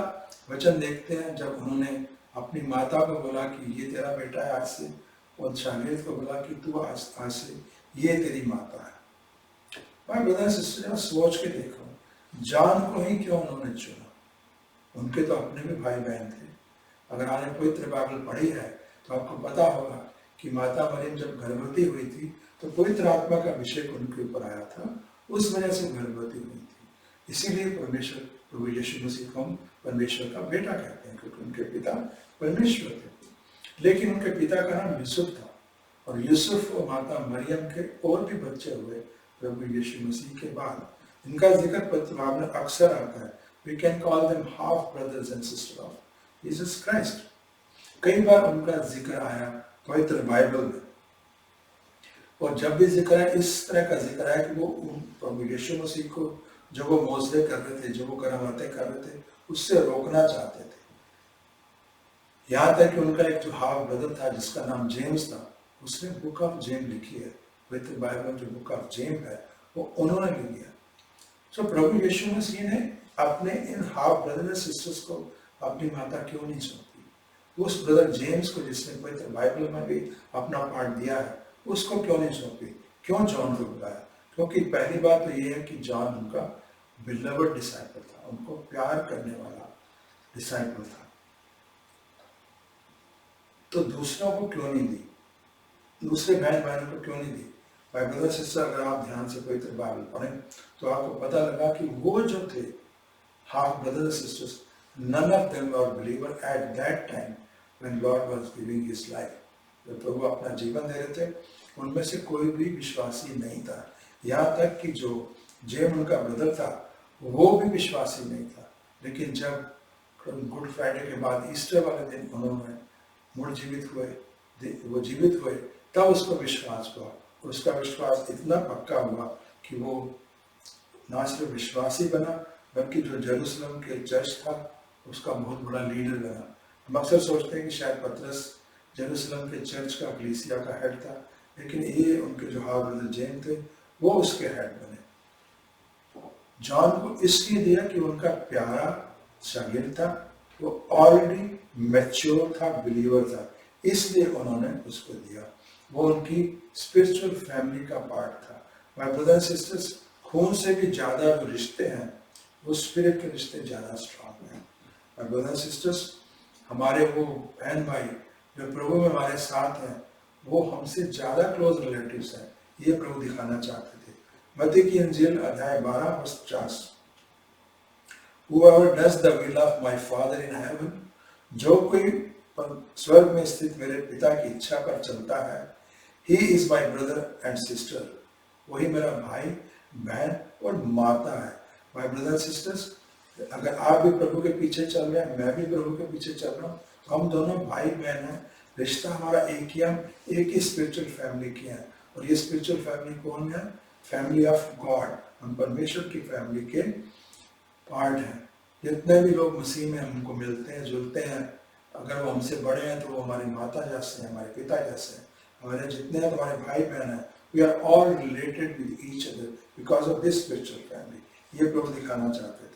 वचन देखते हैं, जब उन्होंने अपनी माता को बोला कि ये तेरा बेटा है आज से, और शागिर्द को बोला कि तू आज से ये तेरी माता है। भाई ब्रदर सिस्टर, सोच के देखो, जॉन को ही क्यों उन्होंने चुना? उनके तो अपने भी भाई बहन थे। अगर आपने पवित्र बाइबल पढ़ी है तो आपको पता होगा कि माता मरियम जब गर्भवती हुई थी तो पवित्र आत्मा का अभिषेक उनके ऊपर आया था, उस वजह से गर्भवती हुई थी। इसीलिए परमेश्वर, प्रभु यीशु मसीह को हम परमेश्वर का बेटा कहते हैं, क्योंकि उनके पिता परमेश्वर थे। लेकिन उनके पिता का नाम यूसुफ था, और यूसुफ और माता मरियम के और भी बच्चे हुए प्रभु यीशु मसीह के बाद। इनका जिक्र पवित्र बाइबल में अक्सर आता है। We can call them half brothers and sisters of Jesus Christ. कई बार उनका जिक्र आया पवित्र बाइबल में, और जब भी जिक्र है, इस तरह का जिक्र है कि वो प्रभु यीशु मसीह को जो वो मौजूद कर रहे थे, जो वो करामाते कर रहे थे, उससे रोकना चाहते थे। यहाँ तक कि उनका एक जो हाफ ब्रदर था जिसका नाम जेम्स था, उसने बुक ऑफ जेम लिखी है। पवित्र बाइबल में जो बुक ऑफ जेम है वो उन्होंने लिखी है। तो प्रभु यीशु मसीह ने अपने in half brother and sisters को अपनी माता क्यों नहीं सौंपी? उस ब्रदर जेम्स को, जिसने पवित्र बाइबल में भी अपना पार्ट दिया है, उसको क्यों नहीं सौंपी? क्यों जॉन को बुलाया? क्योंकि पहली बात तो ये है कि जॉन उनका बिलवड डिसाइपल था, उनको प्यार करने वाला डिसाइपल था। तो दूसरों को क्यों नहीं दी? दूसरे बहन भाइयों को क्यों नहीं दी? भाई ब्रदर सिस्टर, अगर आप ध्यान से पवित्र बाइबल पढ़ें तो आपको पता लगा कि वो जो थे half brothers and sisters, none of them were believer at that time when Lord was giving his life. जब प्रभु अपना जीवन दे रहे थे, उनमें से कोई भी विश्वासी नहीं था। यहाँ तक कि जो जेम उनका ब्रदर था वो भी विश्वासी नहीं था। लेकिन जब गुड फ्राइडे के बाद ईस्टर वाले दिन उन्होंने मुड़ जीवित हुए, वो जीवित हुए, तब उसको विश्वास हुआ। उसका विश्वास इतना पक्का हुआ कि वो ना सिर्फ विश्वासी बना, बल्कि जो जेरूसलम के चर्च था उसका बहुत बड़ा लीडर बना। हम अक्सर सोचते हैं कि शायद पतरस जेरूसलम के चर्च का, कलीसिया का हेड था, लेकिन ये उनके जो हाफ ब्रदर जेम थे वो उसके हेड बने। जॉन को इसलिए दिया कि उनका प्यारा शागिर्द था, वो ऑलरेडी मैच्योर था, बिलीवर था, इसलिए उन्होंने उसको दिया। वो उनकी स्पिरिचुअल फैमिली का पार्ट था। माय ब्रदर सिस्टर्स, खून से भी ज्यादा जो रिश्ते हैं वो स्पिरिट के रिश्ते ज्यादा स्ट्रॉन्ग हैं। माय ब्रदर सिस्टर्स, हमारे वो बहन भाई जो प्रभु में हमारे साथ हैं, वो हमसे ज्यादा क्लोज रिलेटिव्स हैं, ये प्रभु दिखाना चाहते थे। मत्ती की इंजील अध्याय 12 वर्ष 50, Whoever does the will of my Father in heaven जो कोई स्वर्ग में स्थित मेरे पिता की इच्छा पर चलता है, he is my brother and sister, वही मेरा भाई बहन और माता है। माई ब्रदर सिस्टर्स, अगर आप भी प्रभु के पीछे चल रहे हैं, मैं भी प्रभु के पीछे चल रहा हूँ, हम दोनों भाई बहन हैं। रिश्ता हमारा एक ही, हम एक ही स्पिरिचुअल फैमिली की हैं। और ये स्पिरिचुअल फैमिली कौन है? Family of God. हम परमेश्वर की फैमिली के पार्ट हैं। जितने भी लोग मसीह में हमको मिलते हैं, जुलते हैं, अगर वो हमसे बड़े हैं तो वो हमारी माता जैसे हैं, हमारे पिता जैसे हैं। हमारे जितने हमारे भाई बहन हैं, we are all related with each other because of this spiritual family. ये प्रभु दिखाना चाहते थे।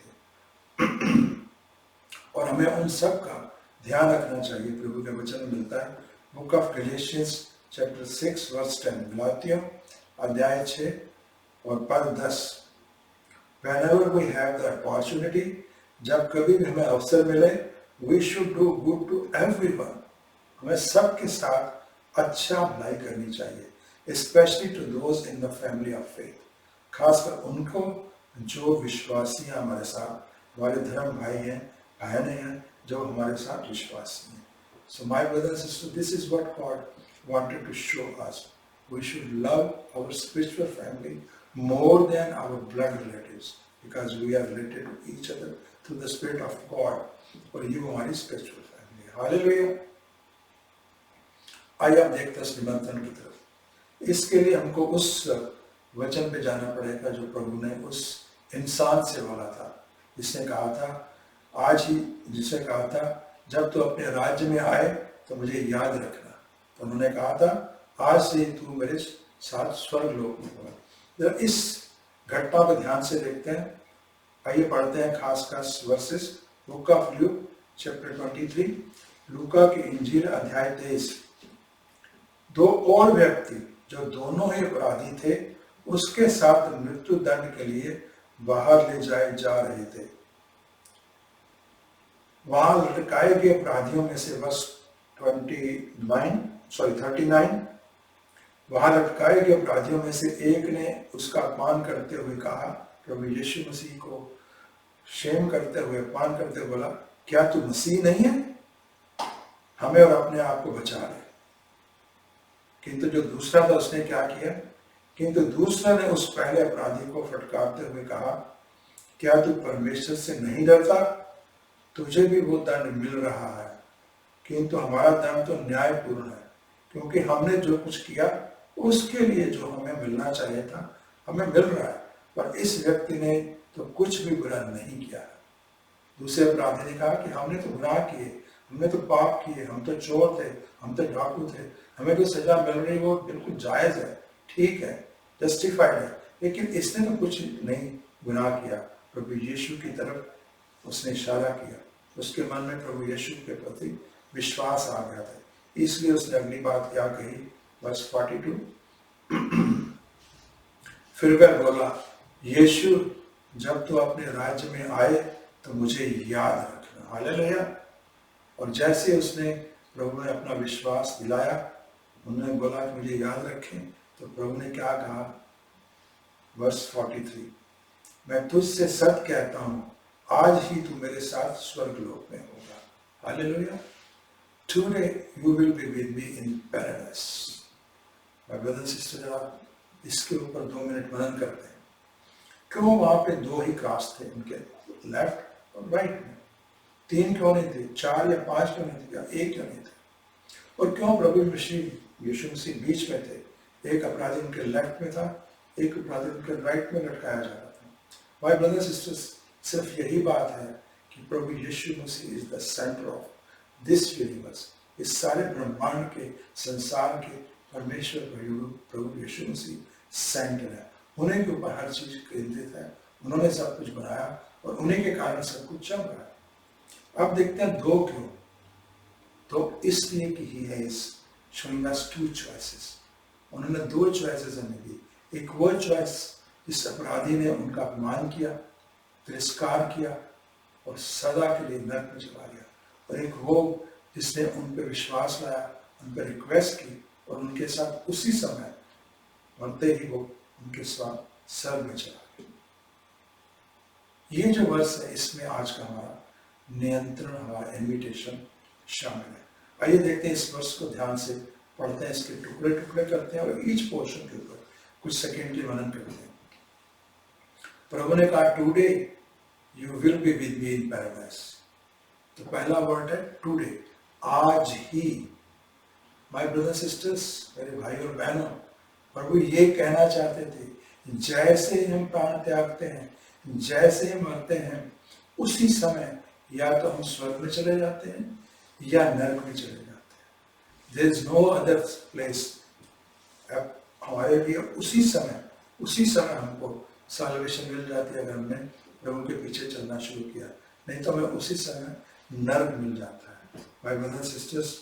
और हमें उन सब का ध्यान रखना चाहिए। प्रभु के वचन में मिलता है, book of Galatians chapter 6 verse 10, गलातियों अध्याय 6 और पद 10। Whenever we have the opportunity, जब कभी भी हमें अवसर मिले, we should do good to everyone. हमें सबके साथ अच्छा भलाई करनी चाहिए, especially to those in the family of faith. खासकर उनको जो विश्वासी हैं हमारे साथ, हमारे धर्म भाई हैं, बहनें हैं, जो हमारे साथ विश्वासी हैं। So my brothers and sisters, this is what God wanted to show us. We should love our spiritual family more than our blood relatives, because we are related to each other through the Spirit of God. और ये हमारी spiritual family है। Hallelujah. आइए आप देखते हैं निमंत्रण की तरफ। इसके लिए हमको उस वचन पे जाना पड़ेगा जो प्रभु ने उस इंसान से बोला था, जिसने कहा था, जिसने कहा था, जब तू अपने राज्य में आए तो मुझे याद रखना। तो उन्होंने कहा था, आज से तू मेरे साथ स्वर्ग लोक में होगा। जब इस घटना को ध्यान से देखते हैं, आइए पढ़ते हैं खास versus book of Luke chapter 23, लूका की इंजील अध्याय 23। दो और व्यक्ति जो दोनों ही अपराधी थे, उसके साथ मृत्यु दंड के लिए बाहर ले जाए जा रहे थे। वहां लटकाए गए अपराधियों में से वर्ष 39, वहां लटकाए गए अपराधियों में से एक ने उसका अपमान करते हुए कहा, प्रभु यीशु मसीह को शेम करते हुए, अपमान करते हुए बोला, क्या तू मसीह नहीं है? हमें और अपने आप को बचा ले। किंतु जो दूसरा था उसने क्या किया? किंतु दूसरा ने उस पहले अपराधी को फटकारते हुए कहा, क्या तू परमेश्वर से नहीं डरता? तुझे भी वो दंड मिल रहा है, किंतु हमारा दंड तो न्यायपूर्ण है, क्योंकि हमने जो कुछ किया उसके लिए जो हमें मिलना चाहिए था हमें मिल रहा है, पर इस व्यक्ति ने तो कुछ भी बुरा नहीं किया। दूसरे अपराधी ने कहा कि हमने तो गुनाह किए, हमने तो पाप किए, हम तो चोर थे, हम तो डाकू थे, हमें जो सजा मिल रही वो बिल्कुल जायज है, ठीक है, जस्टिफाइड है, लेकिन इसने तो कुछ नहीं गुनाह किया। प्रभु यीशु की तरफ उसने इशारा किया, उसके मन में प्रभु यीशु के प्रति विश्वास आ गया था, इसलिए उसने अगली बात क्या कही, वर्स 42, फिर वह बोला, यीशु जब तू अपने राज्य में आए तो मुझे याद रखना। हालेलुया। और जैसे उसने प्रभु ने अपना विश्वास दिलाया, उन्होंने बोला कि मुझे याद रखें, तो प्रभु ने क्या कहा, वर्स 43, मैं तुझसे सच कहता हूं, आज ही तू मेरे साथ स्वर्ग लोक में होगा। Hallelujah. Today you will be with me in paradise. My brothers and sisters, आप इसके ऊपर 2 मिनट मनन करते हैं। क्यों वहां पे 2 ही क्रॉस थे, उनके लेफ्ट और राइट में? 3 क्यों नहीं थे? 4 या 5 क्यों नहीं थे? या 1 क्यों नहीं थे? और क्यों प्रभु यीशु मसीह बीच में थे? एक अपराधी उनके लेफ्ट में था, एक अपराधी उनके राइट में लटकाया जा रहा था। My brothers and sisters, सिर्फ यही बात है कि प्रभु यीशु मसीह is the centre of this universe. इस सारे ब्रह्मांड के, संसार के परमेश्वर प्रभु यीशु मसीह सेंटर है। उन्हीं के ऊपर हर चीज केंद्रित है, उन्होंने सब कुछ बनाया और उन्हीं के कारण सब कुछ चल रहा है। अब देखते हैं 2 क्यों? तो इसलिए कि he has showing us 2 choices. उन्होंने 2 चॉइसेस हमें दी। एक वो चॉइस जिस अपराधी ने उनका अपमान किया, तिरस्कार किया और सदा के लिए नरक में चला गया, और एक वो जिसने उन पर विश्वास लाया, उन पर रिक्वेस्ट की और उनके साथ उसी समय मरते ही वो उनके साथ स्वर्ग में चला गया। ये जो वर्ष है, इसमें आज का हमारा नियंत्रण, हमारा इन्विटेशन शामिल है। आइए देखते हैं इस वर्ष को ध्यान से पढ़ते हैं, इसके टुकड़े टुकड़े करते हैं और ईच पोर्शन के ऊपर कुछ सेकेंड के मनन करते हैं। प्रभु ने कहा today you will be with me in paradise. तो पहला वर्ड है टुडे, आज ही। माय ब्रदर सिस्टर्स, मेरे भाई और बहनों, प्रभु ये कहना चाहते थे, जैसे हम प्राण त्यागते हैं, जैसे हम मरते हैं, उसी समय या तो हम स्वर्ग में चले जाते हैं या नरक में चले जाते हैं। There is no other place. हमारे लिए उसी समय हमको साल्वेशन मिल जाती है अगर हमने प्रभु के पीछे चलना शुरू किया, नहीं तो हमें उसी समय नरक मिल जाता है। माय ब्रदर सिस्टर्स,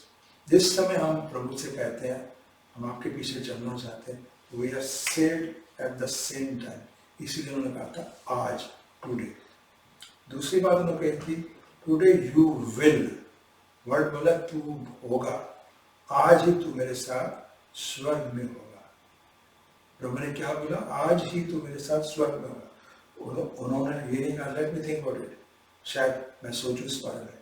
जिस समय हम प्रभु से कहते हैं हम आपके पीछे चलना चाहते हैं, we are saved at the same time, इसीलिए उन्होंने कहा था आज, टुडे। दूसरी बात उन्होंने कही थी टुडे यू विल, वर्ड बोला तू होगा, आज ही तू मेरे साथ स्वर्ग में होगा। प्रभु ने क्या बोला? आज ही तू मेरे साथ स्वर्ग में होगा। उन्होंने ये नहीं कहा let me think about it, शायद मैं सोचूं इस बारे में,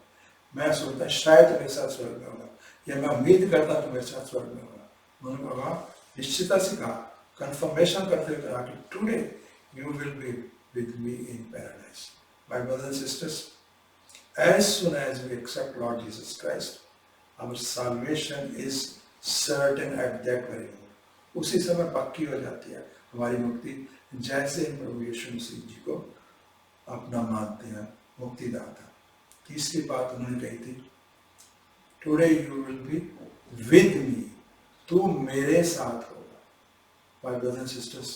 मैं सोचता शायद तू मेरे साथ स्वर्ग में होगा, या मैं उम्मीद करता तू मेरे साथ स्वर्ग में होगा। उन्होंने कहा निश्चितता से कहा, कंफर्मेशन करते हुए कहा कि today you will be with me in paradise. My brothers and sisters, as soon as we accept Lord Jesus Christ, our salvation is certain at that very moment. उसी समय पक्की हो जाती है हमारी मुक्ति, जैसे हम प्रभु यीशु मसीह जी को अपना मानते हैं मुक्तिदाता। तीसरी बात उन्होंने कही थी today you will be with me, तू मेरे साथ होगा। माय ब्रदर्स एंड सिस्टर्स,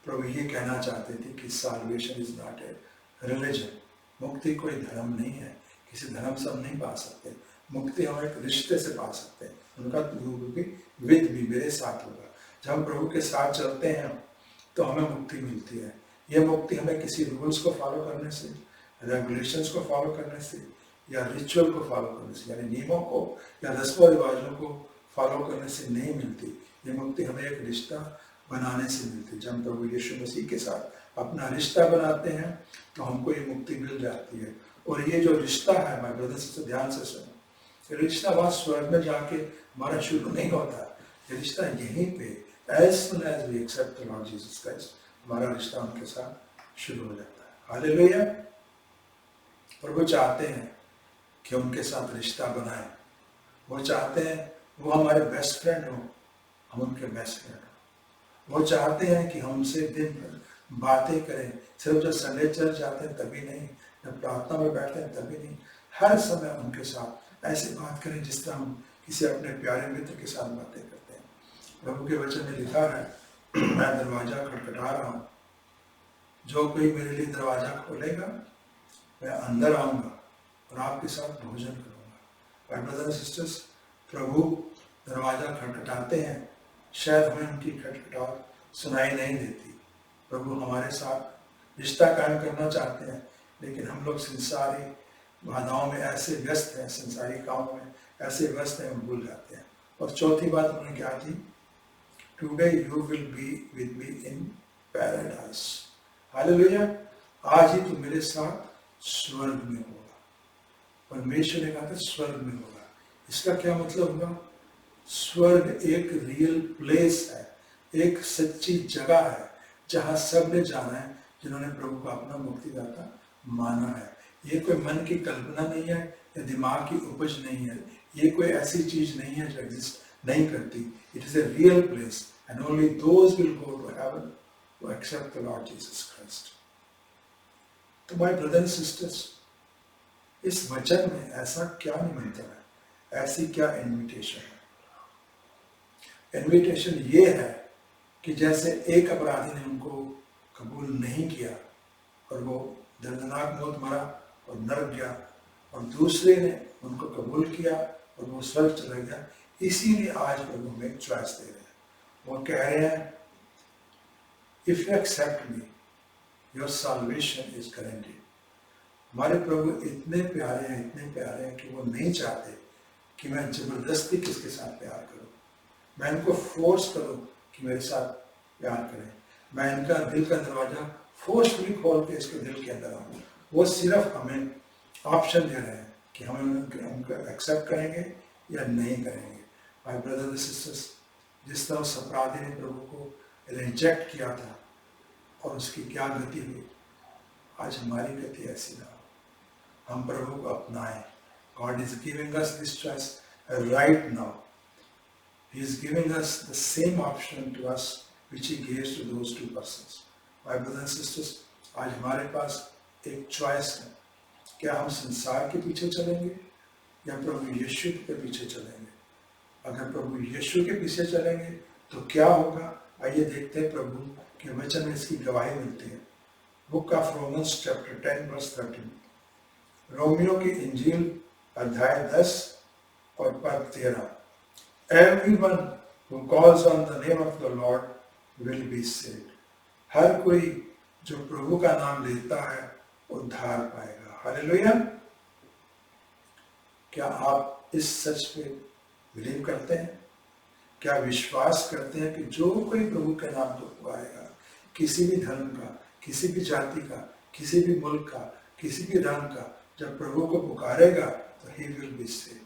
प्रभु ये कहना चाहते थे कि salvation is not a religion, मुक्ति कोई धर्म नहीं है, किसी धर्म से हम नहीं पा सकते, मुक्ति हम एक रिश्ते से पा सकते हैं। उनका विद भी मेरे साथ होगा। जब हम प्रभु के साथ चलते हैं तो हमें मुक्ति मिलती है। यह मुक्ति हमें किसी रूल्स को फॉलो करने से, रेगुलेशंस को फॉलो करने से, या रिचुअल को फॉलो करने से, यानी नियमों को या रस्मों रिवाजों को फॉलो करने से नहीं मिलती। ये मुक्ति हमें एक रिश्ता बनाने से मिलती है। जब हम प्रभु यीशु मसीह के साथ अपना रिश्ता बनाते हैं तो हमको ये मुक्ति मिल जाती है। और ये जो रिश्ता है, माय ब्रदर्स से ध्यान से सुनो, ये रिश्ता वहाँ स्वर्ग में जाके हमारा शुरू नहीं होता, ये रिश्ता यहीं पे as soon as we accept the Lord Jesus Christ, हमारा रिश्ता उनके साथ शुरू हो जाता है। हालेलुया। प्रभु चाहते हैं कि उनके साथ रिश्ता बनाए, वो चाहते हैं वो हमारे बेस्ट फ्रेंड हो, हम उनके बेस्ट फ्रेंड हो। वो चाहते हैं कि हमसे दिन भर बातें करें, सिर्फ जब संडे चर्च जाते हैं तभी नहीं, जब प्रार्थना में बैठते हैं तभी नहीं, हर समय उनके साथ ऐसे बात करें जिस तरह हम किसी अपने प्यारे मित्र के साथ बातें करते हैं। प्रभु के वचन में लिखा है मैं दरवाजा खटखटा रहा हूँ, जो कोई मेरे लिए दरवाजा खोलेगा मैं अंदर आऊँगा और आपके साथ भोजन करूँगा। माय ब्रदर्स एंड सिस्टर्स, प्रभु दरवाजा खटखटाते हैं, शायद हमें उनकी खटखटाहट सुनाई नहीं देती। प्रभु हमारे साथ रिश्ता कायम करना चाहते हैं, लेकिन हम लोग संसारी बाधाओं में ऐसे व्यस्त हैं, संसारी कामों में ऐसे व्यस्त हैं, हम भूल जाते हैं। और चौथी बात उन्होंने क्या थी? Today you will be with me in paradise. Hallelujah. आज ही तू मेरे साथ स्वर्ग में होगा। परमेश्वर ने कहा था स्वर्ग में होगा। इसका क्या मतलब हुआ? स्वर्ग एक रियल प्लेस है, एक सच्ची जगह है जहां सब ने जाना है जिन्होंने प्रभु को अपना मुक्तिदाता माना है। ये कोई मन की कल्पना नहीं है या दिमाग की उपज नहीं है, ये कोई ऐसी चीज नहीं है जो एग्जिस्ट नहीं करती। It is a real place and only those will go to heaven who accept the Lord Jesus Christ. तो माय ब्रदर्स एंड सिस्टर्स, इस वचन में ऐसा क्या निमंत्रण है, ऐसी क्या इन्विटेशन है? इन्विटेशन ये है कि जैसे एक अपराधी ने उनको कबूल नहीं किया और वो दर्दनाक मौत मरा और नरक गया, और दूसरे ने उनको कबूल किया और वो स्वर्ग चला गया, इसीलिए आज प्रभु हमें एक चॉइस दे रहे हैं। वो कह रहे हैं if you accept me your salvation is guaranteed. हमारे प्रभु इतने प्यारे हैं कि वो नहीं चाहते कि मैं जबरदस्ती किसके साथ प्यार करूं, मैं इनको फोर्स करूं कि मेरे साथ प्यार करें, मैं इनका दिल का दरवाजा फोर्सफुली खोल के इसके दिल के अंदर आऊं। वो सिर्फ हमें ऑप्शन दे रहे हैं कि हम उनको एक्सेप्ट करेंगे या नहीं करेंगे। माय ब्रदर्स एंड सिस्टर्स, जिस तरह उस अपराधी ने प्रभु को रिजेक्ट किया था और उसकी क्या गति हुई, आज हमारी गति ऐसी ना हो। हम प्रभु को अपनाएं। God is giving us this choice right now. He is giving us the same option to us which he gives to those two persons. My brothers and sisters, आज हमारे पास एक चॉइस है। क्या हम संसार के पीछे चलेंगे या प्रभु यीशु के पीछे चलेंगे? अगर प्रभु यीशु के पीछे चलेंगे तो क्या होगा? आइए देखते हैं प्रभु के वचन में इसकी गवाही मिलती है। Book of Romans chapter 10 verse 13। रोमियो की इंजील अध्याय 10 और पद 13। Everyone who calls on the name of the Lord will be saved. हर कोई जो प्रभु का नाम लेता है उद्धार पाएगा। हालेलुया। क्या आप इस सच पे बिलीव करते हैं? क्या विश्वास करते हैं कि जो कोई प्रभु के नाम को पुकारेगा, किसी भी धर्म का, किसी भी जाति का, किसी भी मुल्क का, किसी भी रंग का, जब प्रभु को पुकारेगा तो he will be saved।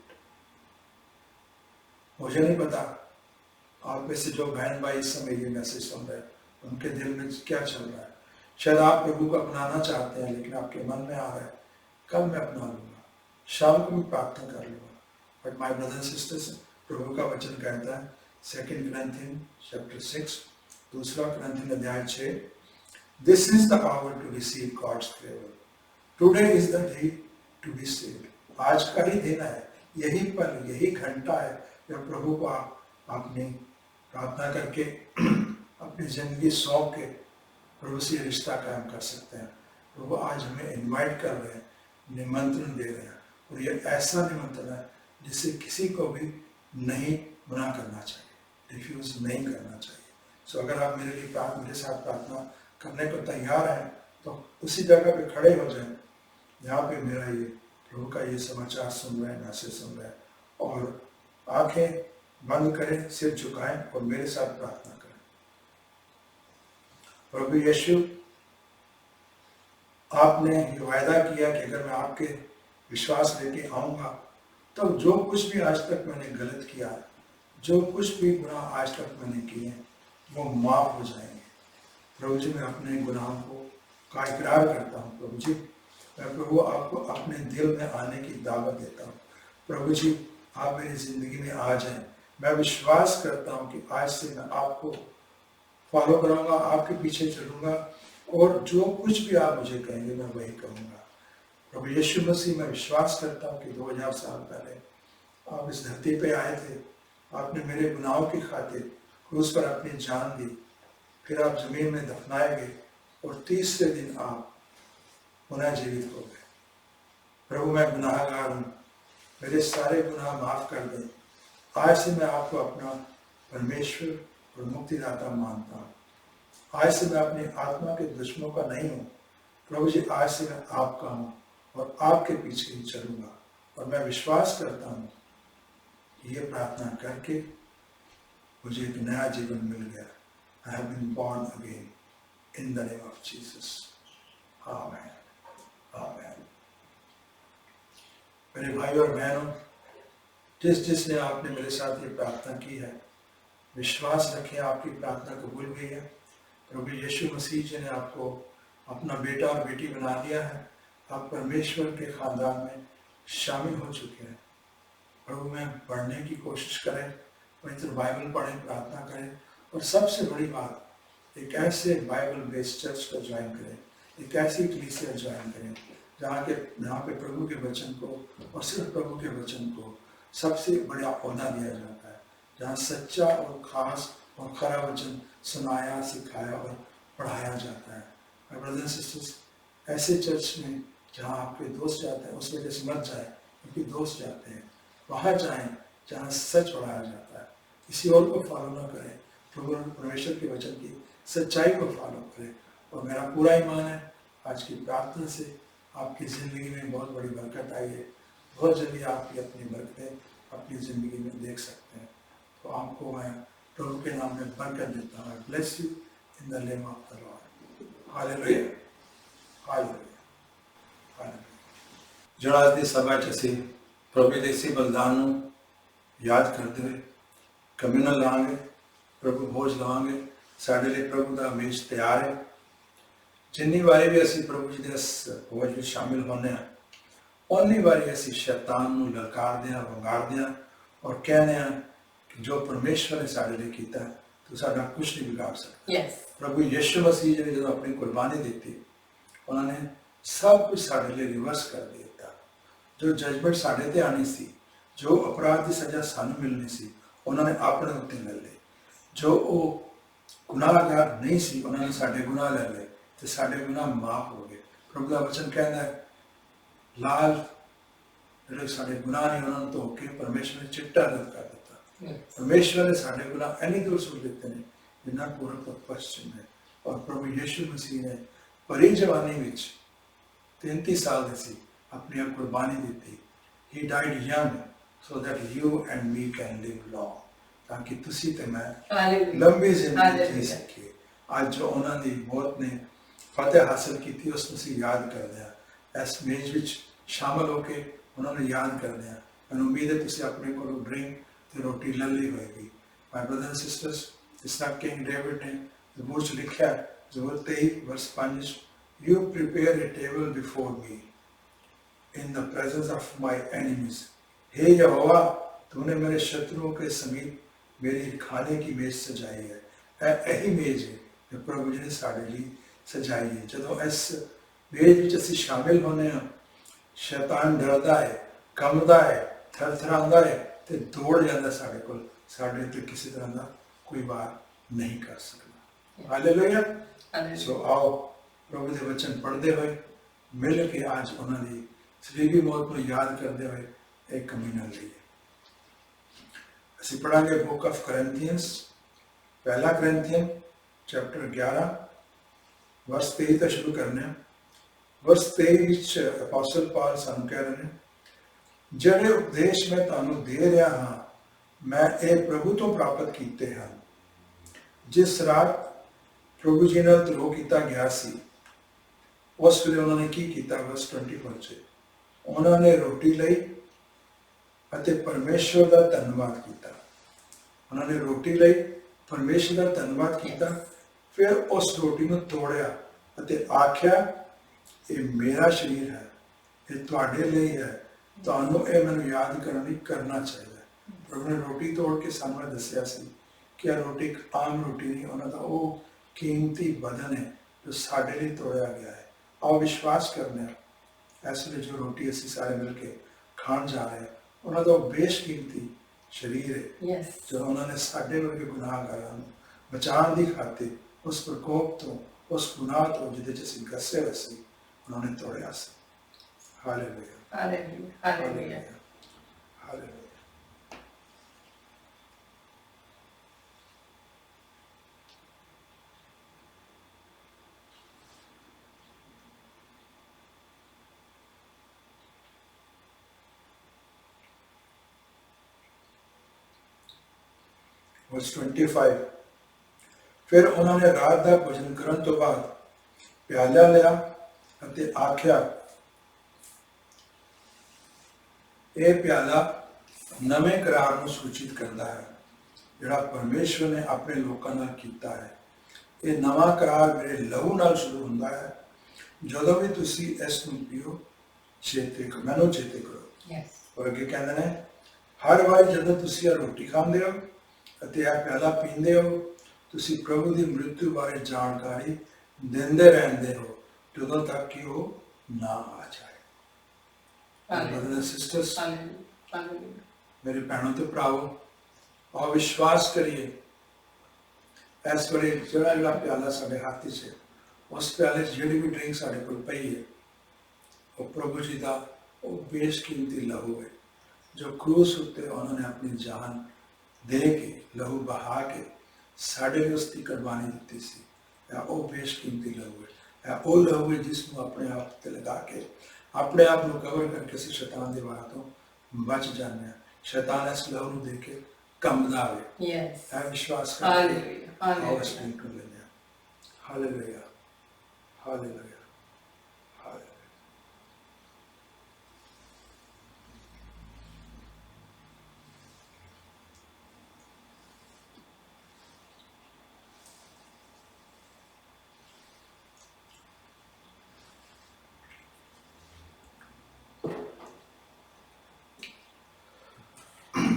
मुझे नहीं पता आप में से जो बहन भाई इस समय ये मैसेज सुन रहे हैं उनके दिल में क्या चल रहा है। शायद आप प्रभु को अपनाना चाहते हैं लेकिन आपके मन में आ रहा है कब मैं अपना लूंगा, शाम को मैं प्रार्थना कर लूंगा। But my brothers and sisters, प्रभु का वचन कहता है 2 Corinthians chapter 6, दूसरा Corinthians अध्याय 6, this is the hour to receive God's favour. Today is the day to be saved. आज का ही दिन है, यही पल, यही घंटा है जब प्रभु को आप अपनी प्रार्थना करके अपनी जिंदगी सौंप के प्रभु से रिश्ता कायम कर सकते हैं। प्रभु आज हमें इनवाइट कर रहे हैं, निमंत्रण दे रहे हैं, और ये ऐसा निमंत्रण है जिसे किसी को भी नहीं मना करना चाहिए, रिफ्यूज नहीं करना चाहिए। सो अगर आप मेरे साथ प्रार्थना करने को तैयार हैं तो उसी जगह पे खड़े हो जाएं जहाँ पे मेरा ये प्रभु का ये समाचार सुन रहे हैं, मैसेज सुन रहे हैं, और आंखें बंद करें, सिर झुकाएं और मेरे साथ प्रार्थना करें। प्रभु यीशु, आपने ये वायदा किया कि अगर मैं आपके विश्वास लेके आऊंगा तो जो कुछ भी आज तक मैंने गलत किया, जो कुछ भी गुनाह आज तक मैंने किए हैं वो माफ हो जाएंगे। प्रभु जी, मैं अपने गुनाहों का इकरार करता हूँ। प्रभु जी, मैं प्रभु आपको अपने दिल में आने की दावत देता हूँ। प्रभु जी, आप मेरी जिंदगी में आ जाएं। मैं विश्वास करता हूं कि आज से मैं आपको फॉलो करूंगा, आपके पीछे चलूंगा, और जो कुछ भी आप मुझे कहेंगे मैं वही कहूंगा। प्रभु यीशु मसीह, मैं विश्वास करता हूं कि 2000 साल पहले आप इस धरती पे आए थे, आपने मेरे गुनाहों की खातिर क्रूस पर अपनी जान दी, फिर आप जमीन में दफनाए गए और तीसरे दिन आप पुनः जीवित हो गए। प्रभु, मैं गुनाहगार हूँ, मेरे सारे गुनाह माफ कर दें। आज से मैं आपको अपना परमेश्वर और मुक्तिदाता मानता हूँ। आज से मैं अपनी आत्मा के दुश्मनों का नहीं हूँ। प्रभु जी, आज से मैं आपका हूँ और आपके पीछे ही चलूंगा, और मैं विश्वास करता हूँ कि ये प्रार्थना करके मुझे एक नया जीवन मिल गया। I have been born again in the name of Jesus. आमीन, आमीन। मेरे भाई और बहनों, जिसने आपने मेरे साथ ये प्रार्थना की है, विश्वास रखें आपकी प्रार्थना कबूल हुई है। प्रभु यीशु मसीह जी ने आपको अपना बेटा और बेटी बना दिया है। आप परमेश्वर के खानदान में शामिल हो चुके हैं। प्रभु में पढ़ने की कोशिश करें, पवित्र बाइबल पढ़ें, प्रार्थना करें, और सबसे बड़ी बात, एक ऐसे बाइबल बेस्ड चर्च को ज्वाइन करें, एक ऐसी कलीसिया ज्वाइन करें जहाँ पे प्रभु के वचन को, और सिर्फ प्रभु के वचन को सबसे बड़ा औहदा दिया जाता है, जहाँ सच्चा और खास और खरा वचन सुनाया, सिखाया और पढ़ाया जाता है। माय ब्रदर्स एंड सिस्टर्स, ऐसे चर्च में जहाँ आपके दोस्त जाते हैं, उस वजह से मत जाए क्योंकि दोस्त जाते हैं, वहाँ जाएं जहाँ सच पढ़ाया जाता है। किसी और को फॉलो ना करें, प्रभु परमेश्वर के वचन की सच्चाई को फॉलो करें। और मेरा पूरा ईमान है आज की प्रार्थना से आपकी ज़िंदगी में बहुत बड़ी बरकत आई है। बहुत जल्दी आपकी अपनी बरकतें अपनी ज़िंदगी में देख सकते हैं। तो आपको मैं प्रभु के नाम में बरकत देता हूँ। Bless you in the name of the Lord. Hallelujah, hallelujah, hallelujah. ਜਿਹੜਾ ਅੱਜ ਦੀ ਸਭਾ 'ਚ ਅਸੀਂ ਪ੍ਰਭੂ ਦੇ ਇਸੇ ਬਲਿਦਾਨ ਨੂੰ ਯਾਦ ਕਰਦੇ ਹੋਏ ਕਮਿਊਨਲ ਲਾਂਗੇ, ਪ੍ਰਭੂ ਭੋਜ ਲਵਾਂਗੇ। ਸਾਡੇ ਲਈ ਪ੍ਰਭੂ ਦਾ ਹਮੇਸ਼ ਤਿਆਰ ਹੈ। ਜਿੰਨੀ ਵਾਰੀ ਵੀ ਅਸੀਂ ਪ੍ਰਭੂ ਜੀ ਦੇ ਇਸ ਭੋਜ ਵਿੱਚ ਸ਼ਾਮਿਲ ਹੁੰਦੇ ਹਾਂ, ਉਨੀ ਵਾਰੀ ਅਸੀਂ ਸ਼ੈਤਾਨ ਨੂੰ ਲਲਕਾਰਦੇ ਹਾਂ, ਵੰਗਾਰਦੇ ਹਾਂ ਔਰ ਕਹਿੰਦੇ ਹਾਂ ਕਿ ਜੋ ਪਰਮੇਸ਼ਵਰ ਨੇ ਸਾਡੇ ਲਈ ਕੀਤਾ ਤੂੰ ਸਾਡਾ ਕੁਝ ਨਹੀਂ ਵਿਗਾੜ ਸਕਦਾ। ਪ੍ਰਭੂ ਯਿਸੂ ਮਸੀਹ ਜੀ ਨੇ ਜਦੋਂ ਆਪਣੀ ਕੁਰਬਾਨੀ ਦਿੱਤੀ, ਉਹਨਾਂ ਨੇ ਸਭ ਕੁਝ ਸਾਡੇ ਲਈ ਰਿਵਰਸ ਕਰ ਦਿੱਤਾ। ਜੋ ਜਜਮੈਂਟ ਸਾਡੇ ਤੇ ਆਣੀ ਸੀ, ਜੋ ਅਪਰਾਧ ਦੀ ਸਜ਼ਾ ਸਾਨੂੰ ਮਿਲਣੀ ਸੀ, ਉਹਨਾਂ ਨੇ ਆਪਣੇ ਉੱਤੇ ਲੈ ਲਈ। ਜੋ ਉਹ ਗੁਨਾਹਗਾਰ ਨਹੀਂ ਸੀ, ਉਹਨਾਂ ਨੇ ਸਾਡੇ ਗੁਨਾਹ ਲੈ ਲਏ ਤੇ ਸਾਡੇ ਗੁਨਾਹ ਮਾਫ ਹੋ ਗਏ। ਪ੍ਰਭੂ ਦਾ ਵਚਨ ਕਹਿੰਦਾ ਹੈ, ਲਾਲ ਜਿਹੜੇ ਸਾਡੇ ਗੁਨਾਹ ਨੇ ਉਹਨਾਂ ਨੂੰ ਧੋ ਕੇ ਪਰਮੇਸ਼ਵਰ ਨੇ ਚਿੱਟਾ ਰੰਗ ਕਰ ਦਿੱਤਾ। ਪਰਮੇਸ਼ਵਰ ਨੇ ਸਾਡੇ ਗੁਨਾਹ ਇੰਨੀ ਦੂਰ ਸੁੱਟ ਦਿੱਤੇ ਨੇ ਜਿੰਨਾ ਪੂਰਬ ਤੋਂ ਪશ્ਚਿਮ ਹੈ। ਔਰ ਪ੍ਰਭੂ ਯਿਸੂ ਮਸੀਹ ਨੇ ਭਰੀ ਜਵਾਨੀ ਵਿੱਚ 33 ਸਾਲ ਦੇ ਸੀ ਆਪਣੀ ਕੁਰਬਾਨੀ ਦਿੱਤੀ। He died young so that you and me can live long, ਤਾਂ ਕਿ ਤੁਸੀਂ ਤੇ ਮੈਂ ਲੰਬੀ ਜ਼ਿੰਦਗੀ ਜੀ ਸਕੀਏ। ਅੱਜ ਜੋ ਉਹਨਾਂ ਦੀ ਮੌਤ ਨੇ ਫਤਿਹ ਹਾਸਲ ਕੀਤੀ, ਉਸ ਨੂੰ ਅਸੀਂ ਯਾਦ ਕਰਦੇ ਹਾਂ। ਇਸ ਮੇਜ਼ ਵਿੱਚ ਸ਼ਾਮਲ ਹੋ ਕੇ ਉਹਨਾਂ ਨੂੰ ਯਾਦ ਕਰਦੇ ਹਾਂ। ਮੈਨੂੰ ਉਮੀਦ ਹੈ ਤੁਸੀਂ ਆਪਣੇ ਕੋਲੋਂ ਡਰਿੰਕ ਤੇ ਰੋਟੀ ਲੈ ਲਈ ਹੋਏਗੀ। ਮਾਈ ਬ੍ਰਦਰ ਐਂਡ ਸਿਸਟਰਸ, ਜਿਸ ਤਰ੍ਹਾਂ ਕਿੰਗ ਡੇਵਿਡ ਨੇ ਜ਼ਬੂਰ 'ਚ ਲਿਖਿਆ, ਜ਼ਬੂਰ 23 ਵਰਸ 5, You prepare a table before me in the presence of my enemies. हे यहोवा, तूने मेरे शत्रुओं के समीप मेरी खाने की मेज सजाई है। यही मेज है जो प्रभु जी ने साढ़े लिए सजाई है। ਜਦੋਂ ਇਸ ਮੇਜ ਵਿੱਚ ਅਸੀਂ ਸ਼ਾਮਿਲ ਹੁੰਦੇ ਹਾਂ, ਸ਼ੈਤਾਨ ਡਰਦਾ ਹੈ, ਕੰਬਦਾ ਹੈ, ਥਰਥਰਾਉਂਦਾ ਹੈ ਤੇ ਦੌੜ ਜਾਂਦਾ ਸਾਡੇ ਕੋਲ। ਸਾਡੇ ਉੱਤੇ ਕਿਸੇ ਤਰ੍ਹਾਂ ਦਾ ਕੋਈ ਵਾਰ ਨਹੀਂ ਕਰ ਸਕਦਾ। ਹਾਲੇਲੂਇਆ। ਸੋ ਆਓ ਪ੍ਰਭੂ ਦੇ ਵਚਨ ਪੜ੍ਹਦੇ ਹੋਏ ਮਿਲ ਕੇ ਅੱਜ ਉਹਨਾਂ ਦੀ ਸਲੀਬੀ ਮੌਤ ਨੂੰ ਯਾਦ ਕਰਦੇ ਹੋਏ ਇੱਕ ਕਮਿਊਨਲ ਲਈਏ। ਅਸੀਂ ਪੜ੍ਹਾਂਗੇ ਬੁੱਕ ਆਫ ਕਰੰਥੀਅਨਸ, ਪਹਿਲਾ ਕਰੰਥੀਅਨ ਚੈਪਟਰ 11 ਵਰਸ 23 ਤੋਂ ਸ਼ੁਰੂ ਕਰਨੇ ਹਾਂ। ਵਰਸ 23 ਵਿੱਚ ਅਪੋਸਟਲ ਪਾਲ ਸਾਨੂੰ ਕਹਿ ਰਹੇ ਨੇ, ਜਿਹੜੇ ਉਪਦੇਸ਼ ਮੈਂ ਤੁਹਾਨੂੰ ਦੇ ਰਿਹਾ ਹਾਂ, ਮੈਂ ਇਹ ਪ੍ਰਭੂ ਤੋਂ ਪ੍ਰਾਪਤ ਕੀਤੇ ਹਨ। ਜਿਸ ਰਾਤ ਪ੍ਰਭੂ ਜੀ ਨਾਲ ਧਰੋਹ ਕੀਤਾ ਗਿਆ ਸੀ, ਉਸ ਵੇਲੇ ਉਹਨਾਂ ਨੇ ਕੀ ਕੀਤਾ? ਵਰਸ 24 'ਚ ਉਹਨਾਂ ਨੇ ਰੋਟੀ ਲਈ ਅਤੇ ਪਰਮੇਸ਼ਵਰ ਦਾ ਧੰਨਵਾਦ ਕੀਤਾ। ਉਹਨਾਂ ਨੇ ਰੋਟੀ ਲਈ, ਪਰਮੇਸ਼ਵਰ ਦਾ ਧੰਨਵਾਦ ਕੀਤਾ, ਫਿਰ ਉਸ ਰੋਟੀ ਨੂੰ ਤੋੜਿਆ ਅਤੇ ਆਖਿਆ, ਇਹ ਮੇਰਾ ਸਰੀਰ ਹੈ, ਇਹ ਤੁਹਾਡੇ ਲਈ ਹੈ, ਤੁਹਾਨੂੰ ਇਹ ਮੈਨੂੰ ਯਾਦ ਕਰਨ ਲਈ ਕਰਨਾ ਚਾਹੀਦਾ ਹੈ। ਪ੍ਰਭੂ ਨੇ ਰੋਟੀ ਤੋੜ ਕੇ ਸਾਨੂੰ ਇਹ ਦੱਸਿਆ ਸੀ ਕਿ ਇਹ ਰੋਟੀ ਇੱਕ ਆਮ ਰੋਟੀ ਨਹੀਂ, ਉਹਨਾਂ ਦਾ ਉਹ ਕੀਮਤੀ ਬਦਨ ਹੈ ਜੋ ਸਾਡੇ ਲਈ ਤੋੜਿਆ ਗਿਆ ਹੈ। ਆਓ ਵਿਸ਼ਵਾਸ ਕਰਨੇ ਹਾਂ, ਇਸ ਵੇਲੇ ਜੋ ਰੋਟੀ ਅਸੀਂ ਸਾਰੇ ਮਿਲ ਕੇ ਖਾਣ ਜਾ ਰਹੇ ਹਾਂ, ਉਹਨਾਂ ਦਾ ਉਹ ਬੇਸ਼ਕੀਮਤੀ ਸਰੀਰ ਹੈ ਜੋ ਉਹਨਾਂ ਨੇ ਸਾਡੇ ਵਰਗੇ ਗੁਨਾਹਗਾਰਾਂ ਨੂੰ ਬਚਾਉਣ ਦੀ ਖਾतिर ਉਸ ਪ੍ਰਕੋਪ ਤੋਂ, ਉਸ ਗੁਨਾਹ ਤੋਂ ਜਿਹਦੇ 'ਚ ਅਸੀਂ ਗੱਸੇ ਹੋਏ ਸੀ, ਉਹਨਾਂ ਨੇ ਤੋੜਿਆ ਸੀ। Hallelujah, hallelujah, hallelujah, hallelujah. Verse 25, ਫਿਰ ਉਹਨਾਂ ਨੇ ਰਾਤ ਦਾ ਭੋਜਨ ਕਰਨ ਤੋਂ ਬਾਅਦ ਪਿਆਲਾ ਲਿਆ ਅਤੇ ਆਖਿਆ, ਇਹ ਪਿਆਲਾ ਨਵੇਂ ਕਰਾਰ ਨੂੰ ਸੂਚਿਤ ਕਰਦਾ ਹੈ ਜਿਹੜਾ ਪਰਮੇਸ਼ਵਰ ਨੇ ਆਪਣੇ ਲੋਕਾਂ ਨਾਲ ਕੀਤਾ ਹੈ। ਇਹ ਨਵਾਂ ਕਰਾਰ ਮੇਰੇ ਲਹੂ ਨਾਲ ਸ਼ੁਰੂ ਹੁੰਦਾ ਹੈ। ਜਦੋਂ ਵੀ ਤੁਸੀਂ ਇਸ ਨੂੰ ਪੀਓ, ਮੈਨੂੰ ਚੇਤੇ ਕਰੋ। ਔਰ ਅੱਗੇ ਕਹਿੰਦੇ ਨੇ, ਹਰ ਵਾਰ ਜਦੋਂ ਤੁਸੀਂ ਇਹ ਰੋਟੀ ਖਾਂਦੇ ਹੋ ਅਤੇ ਇਹ ਪਿਆਲਾ ਪੀਂਦੇ ਹੋ, ਤੁਸੀਂ ਪ੍ਰਭੂ ਦੀ ਮ੍ਰਿਤੂ ਬਾਰੇ ਜਾਣਕਾਰੀ ਦਿੰਦੇ ਰਹਿੰਦੇ ਹੋ ਜਦੋਂ ਤੱਕ ਕਿ ਉਹ ਨਾ ਆ ਜਾਏ। ਬ੍ਰਦਰ ਸਿਸਟਰਸ, ਮੇਰੇ ਭੈਣੋਂ ਤੇ ਭਰਾਵੋ, ਆਓ ਵਿਸ਼ਵਾਸ ਕਰੀਏ, ਇਸ ਵੇਲੇ ਜਿਹੜਾ ਪਿਆਲਾ ਸਾਡੇ ਹੱਥ 'ਚ ਹੈ, ਉਸ ਪਿਆਲੇ 'ਚ ਜਿਹੜੀ ਵੀ ਡਰਿੰਕ ਸਾਡੇ ਕੋਲ ਪਈ ਹੈ, ਉਹ ਪ੍ਰਭੂ ਜੀ ਦਾ ਉਹ ਬੇਸ਼ਕੀਮਤੀ ਲਹੂ ਹੈ ਜੋ ਕਰੂਸ ਉੱਤੇ ਉਹਨਾਂ ਨੇ ਆਪਣੀ ਜਾਨ ਦੇ ਕੇ, ਲਹੂ ਬਹਾ ਕੇ ਸਾਡੇ ਲਈ ਉਸ ਦੀ ਕੁਰਬਾਨੀ ਦਿੱਤੀ ਸੀ। ਇਹ ਉਹ ਬੇਸ਼ਕੀਮਤੀ ਲਹੂ ਹੈ, ਇਹ ਉਹ ਲਹੂ ਹੈ ਜਿਸ ਨੂੰ ਆਪਣੇ ਆਪ ਤੇ ਲਗਾ ਕੇ, ਆਪਣੇ ਆਪ ਨੂੰ ਕਵਰ ਕਰਕੇ ਅਸੀਂ ਸ਼ੈਤਾਨ ਦੇ ਵਾਰਾਂ ਤੋਂ ਬਚ ਜਾਂਦੇ ਹਾਂ। ਸ਼ੈਤਾਨ ਇਸ ਲਹੂ ਨੂੰ ਦੇ ਕੇ ਕੰਬਦਾ ਹੋਵੇ। ਇਹ ਵਿਸ਼ਵਾਸ ਕਰਕੇ ਆਓ ਇਸ ਡਰਿੰਕ ਨੂੰ ਲੈਂਦੇ ਹਾਂ। Hallelujah, hallelujah, hallelujah.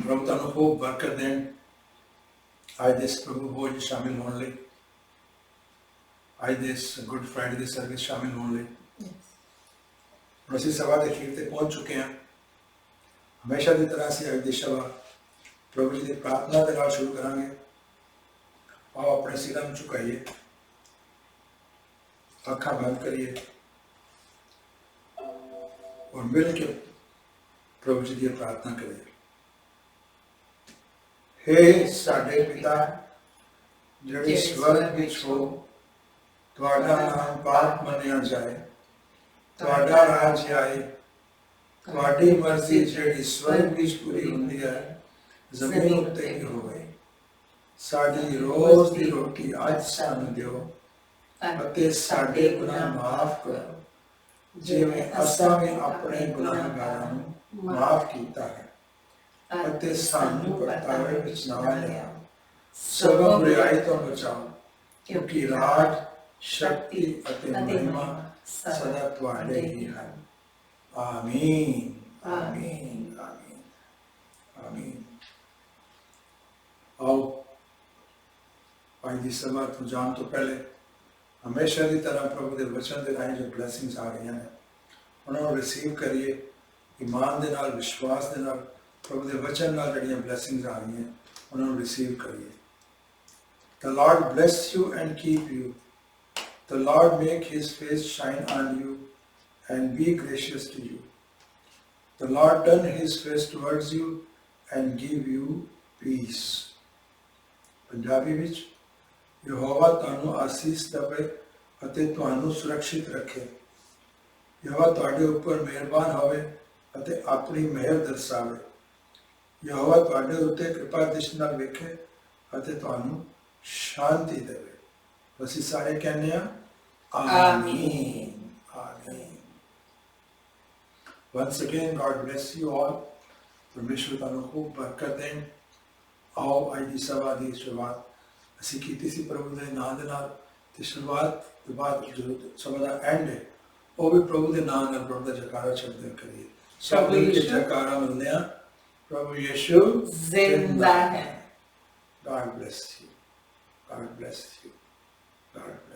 ਪ੍ਰਭੂ ਤੁਹਾਨੂੰ ਖੂਬ ਬਰਕਤ ਦੇਣ ਅੱਜ ਦੇ ਇਸ ਪ੍ਰਭੂ ਭੋਜ 'ਚ ਸ਼ਾਮਿਲ ਹੋਣ ਲਈ, ਅੱਜ ਦੇ ਇਸ ਗੁੱਡ ਫਰਾਈਡੇ ਦੀ ਸਰਵਿਸ ਸ਼ਾਮਿਲ ਹੋਣ ਲਈ। ਹੁਣ ਅਸੀਂ ਸਭਾ ਦੇ ਅਖੀਰ ਤੇ ਪਹੁੰਚ ਚੁੱਕੇ ਹਾਂ। ਹਮੇਸ਼ਾ ਦੀ ਤਰ੍ਹਾਂ ਅਸੀਂ ਅੱਜ ਦੀ ਸਭਾ ਪ੍ਰਭੂ ਜੀ ਦੀ ਪ੍ਰਾਰਥਨਾ ਦੇ ਨਾਲ ਸ਼ੁਰੂ ਕਰਾਂਗੇ। ਆਓ ਆਪਣੇ ਸਿਰਾਂ ਨੂੰ ਝੁਕਾਈਏ, ਅੱਖਾਂ ਬੰਦ ਕਰੀਏ और मिल के प्रभु जी की प्रार्थना करिए। हे साडे पिता जिहड़े स्वर्ग विच हो, तुहाडा नाम पाक मनिया जाए, तुहाडा राज आए, तुहाडी मर्जी जिहड़ी स्वर्ग विच पूरी हुंदी है जमीन उत्ते भी होवे। साडी रोज दी रोटी अज सानू दिओ अते साडे गुनाह माफ करो जिवें असां भी अपने गुनाहगारां नूं माफ कीता है अते सानू परतावे विच ना लिया, सगों बुराई तो बचाओ, क्योंकि राज शक्ति अते महिमा सदा तुहाडे ही है। आमीन आमीन आमीन आमीन। आओ आज की सभा तो जान तो पहले हमेशा की तरह प्रभु के वचन के राही जो ब्लैसिंग्स आ रही हैं उन्होंने रिसीव करिए ईमान के नाल, विश्वास के नाल, प्रभु के वचन नाल जड़ियां ब्लैसिंग्स आ रही हैं उन्होंने रिसीव करिए। The Lord bless you and keep you. The Lord make his face shine on you and be gracious to you. The Lord turn his face towards you and give you peace. Punjabi विच यहोवा ਤੁਹਾਨੂੰ ਆਸੀਸ ਦੇਵੇ ਅਤੇ ਤੁਹਾਨੂੰ ਸੁਰੱਖਿਅਤ ਰੱਖੇ। ਯਹੋਵਾ ਤੁਹਾਡੇ ਉੱਪਰ ਮਿਹਰਬਾਨ ਹੋਵੇ ਅਤੇ ਆਪਣੀ ਮਿਹਰ ਦਰਸਾਵੇ। ਯਹੋਵਾ ਤੁਹਾਡੇ ਉੱਤੇ ਕਿਰਪਾ ਦ੍ਰਿਸ਼ਟੀ ਨਾਲ ਵੇਖੇ ਅਤੇ ਤੁਹਾਨੂੰ ਸ਼ਾਂਤੀ ਦੇਵੇ। ਅਸੀਂ ਸਾਰੇ ਕਹਿੰਦੇ ਹਾਂ ਆਮੀਨ ਆਮੀਨ। Once again, God bless you all. ਪਰਮੇਸ਼ਵਰ ਤੁਹਾਨੂੰ ਖੂਬ ਬਰਕਤ ਦੇਣ। ਆਓ ਅੱਜ ਦੀ ਸਭਾ ਦੀ ਸ਼ੁਰੂਆਤ ਅਸੀਂ ਕੀਤੀ ਸੀ ਪ੍ਰਭੂ ਦੇ ਨਾਮ ਦੇ ਨਾਲ, ਤੇ ਸ਼ੁਰੂਆਤ ਤੋਂ ਬਾਅਦ ਜੋ ਸਭਾ ਦਾ ਐਂਡ ਹੈ ਉਹ ਵੀ ਪ੍ਰਭੂ ਦੇ ਨਾਮ ਨਾਲ ਪ੍ਰਭੂ ਦਾ ਜੈਕਾਰਾ ਛੱਡਦੇ ਕਰੀਏ। ਸਭ ਮਿਲ ਕੇ ਜੈਕਾਰਾ ਮਿਲਦੇ ਆ, ਪ੍ਰਭੂ ਯਿਸੂ ਜ਼ਿੰਦਾ ਹੈ। God bless you. God bless you. God bless you.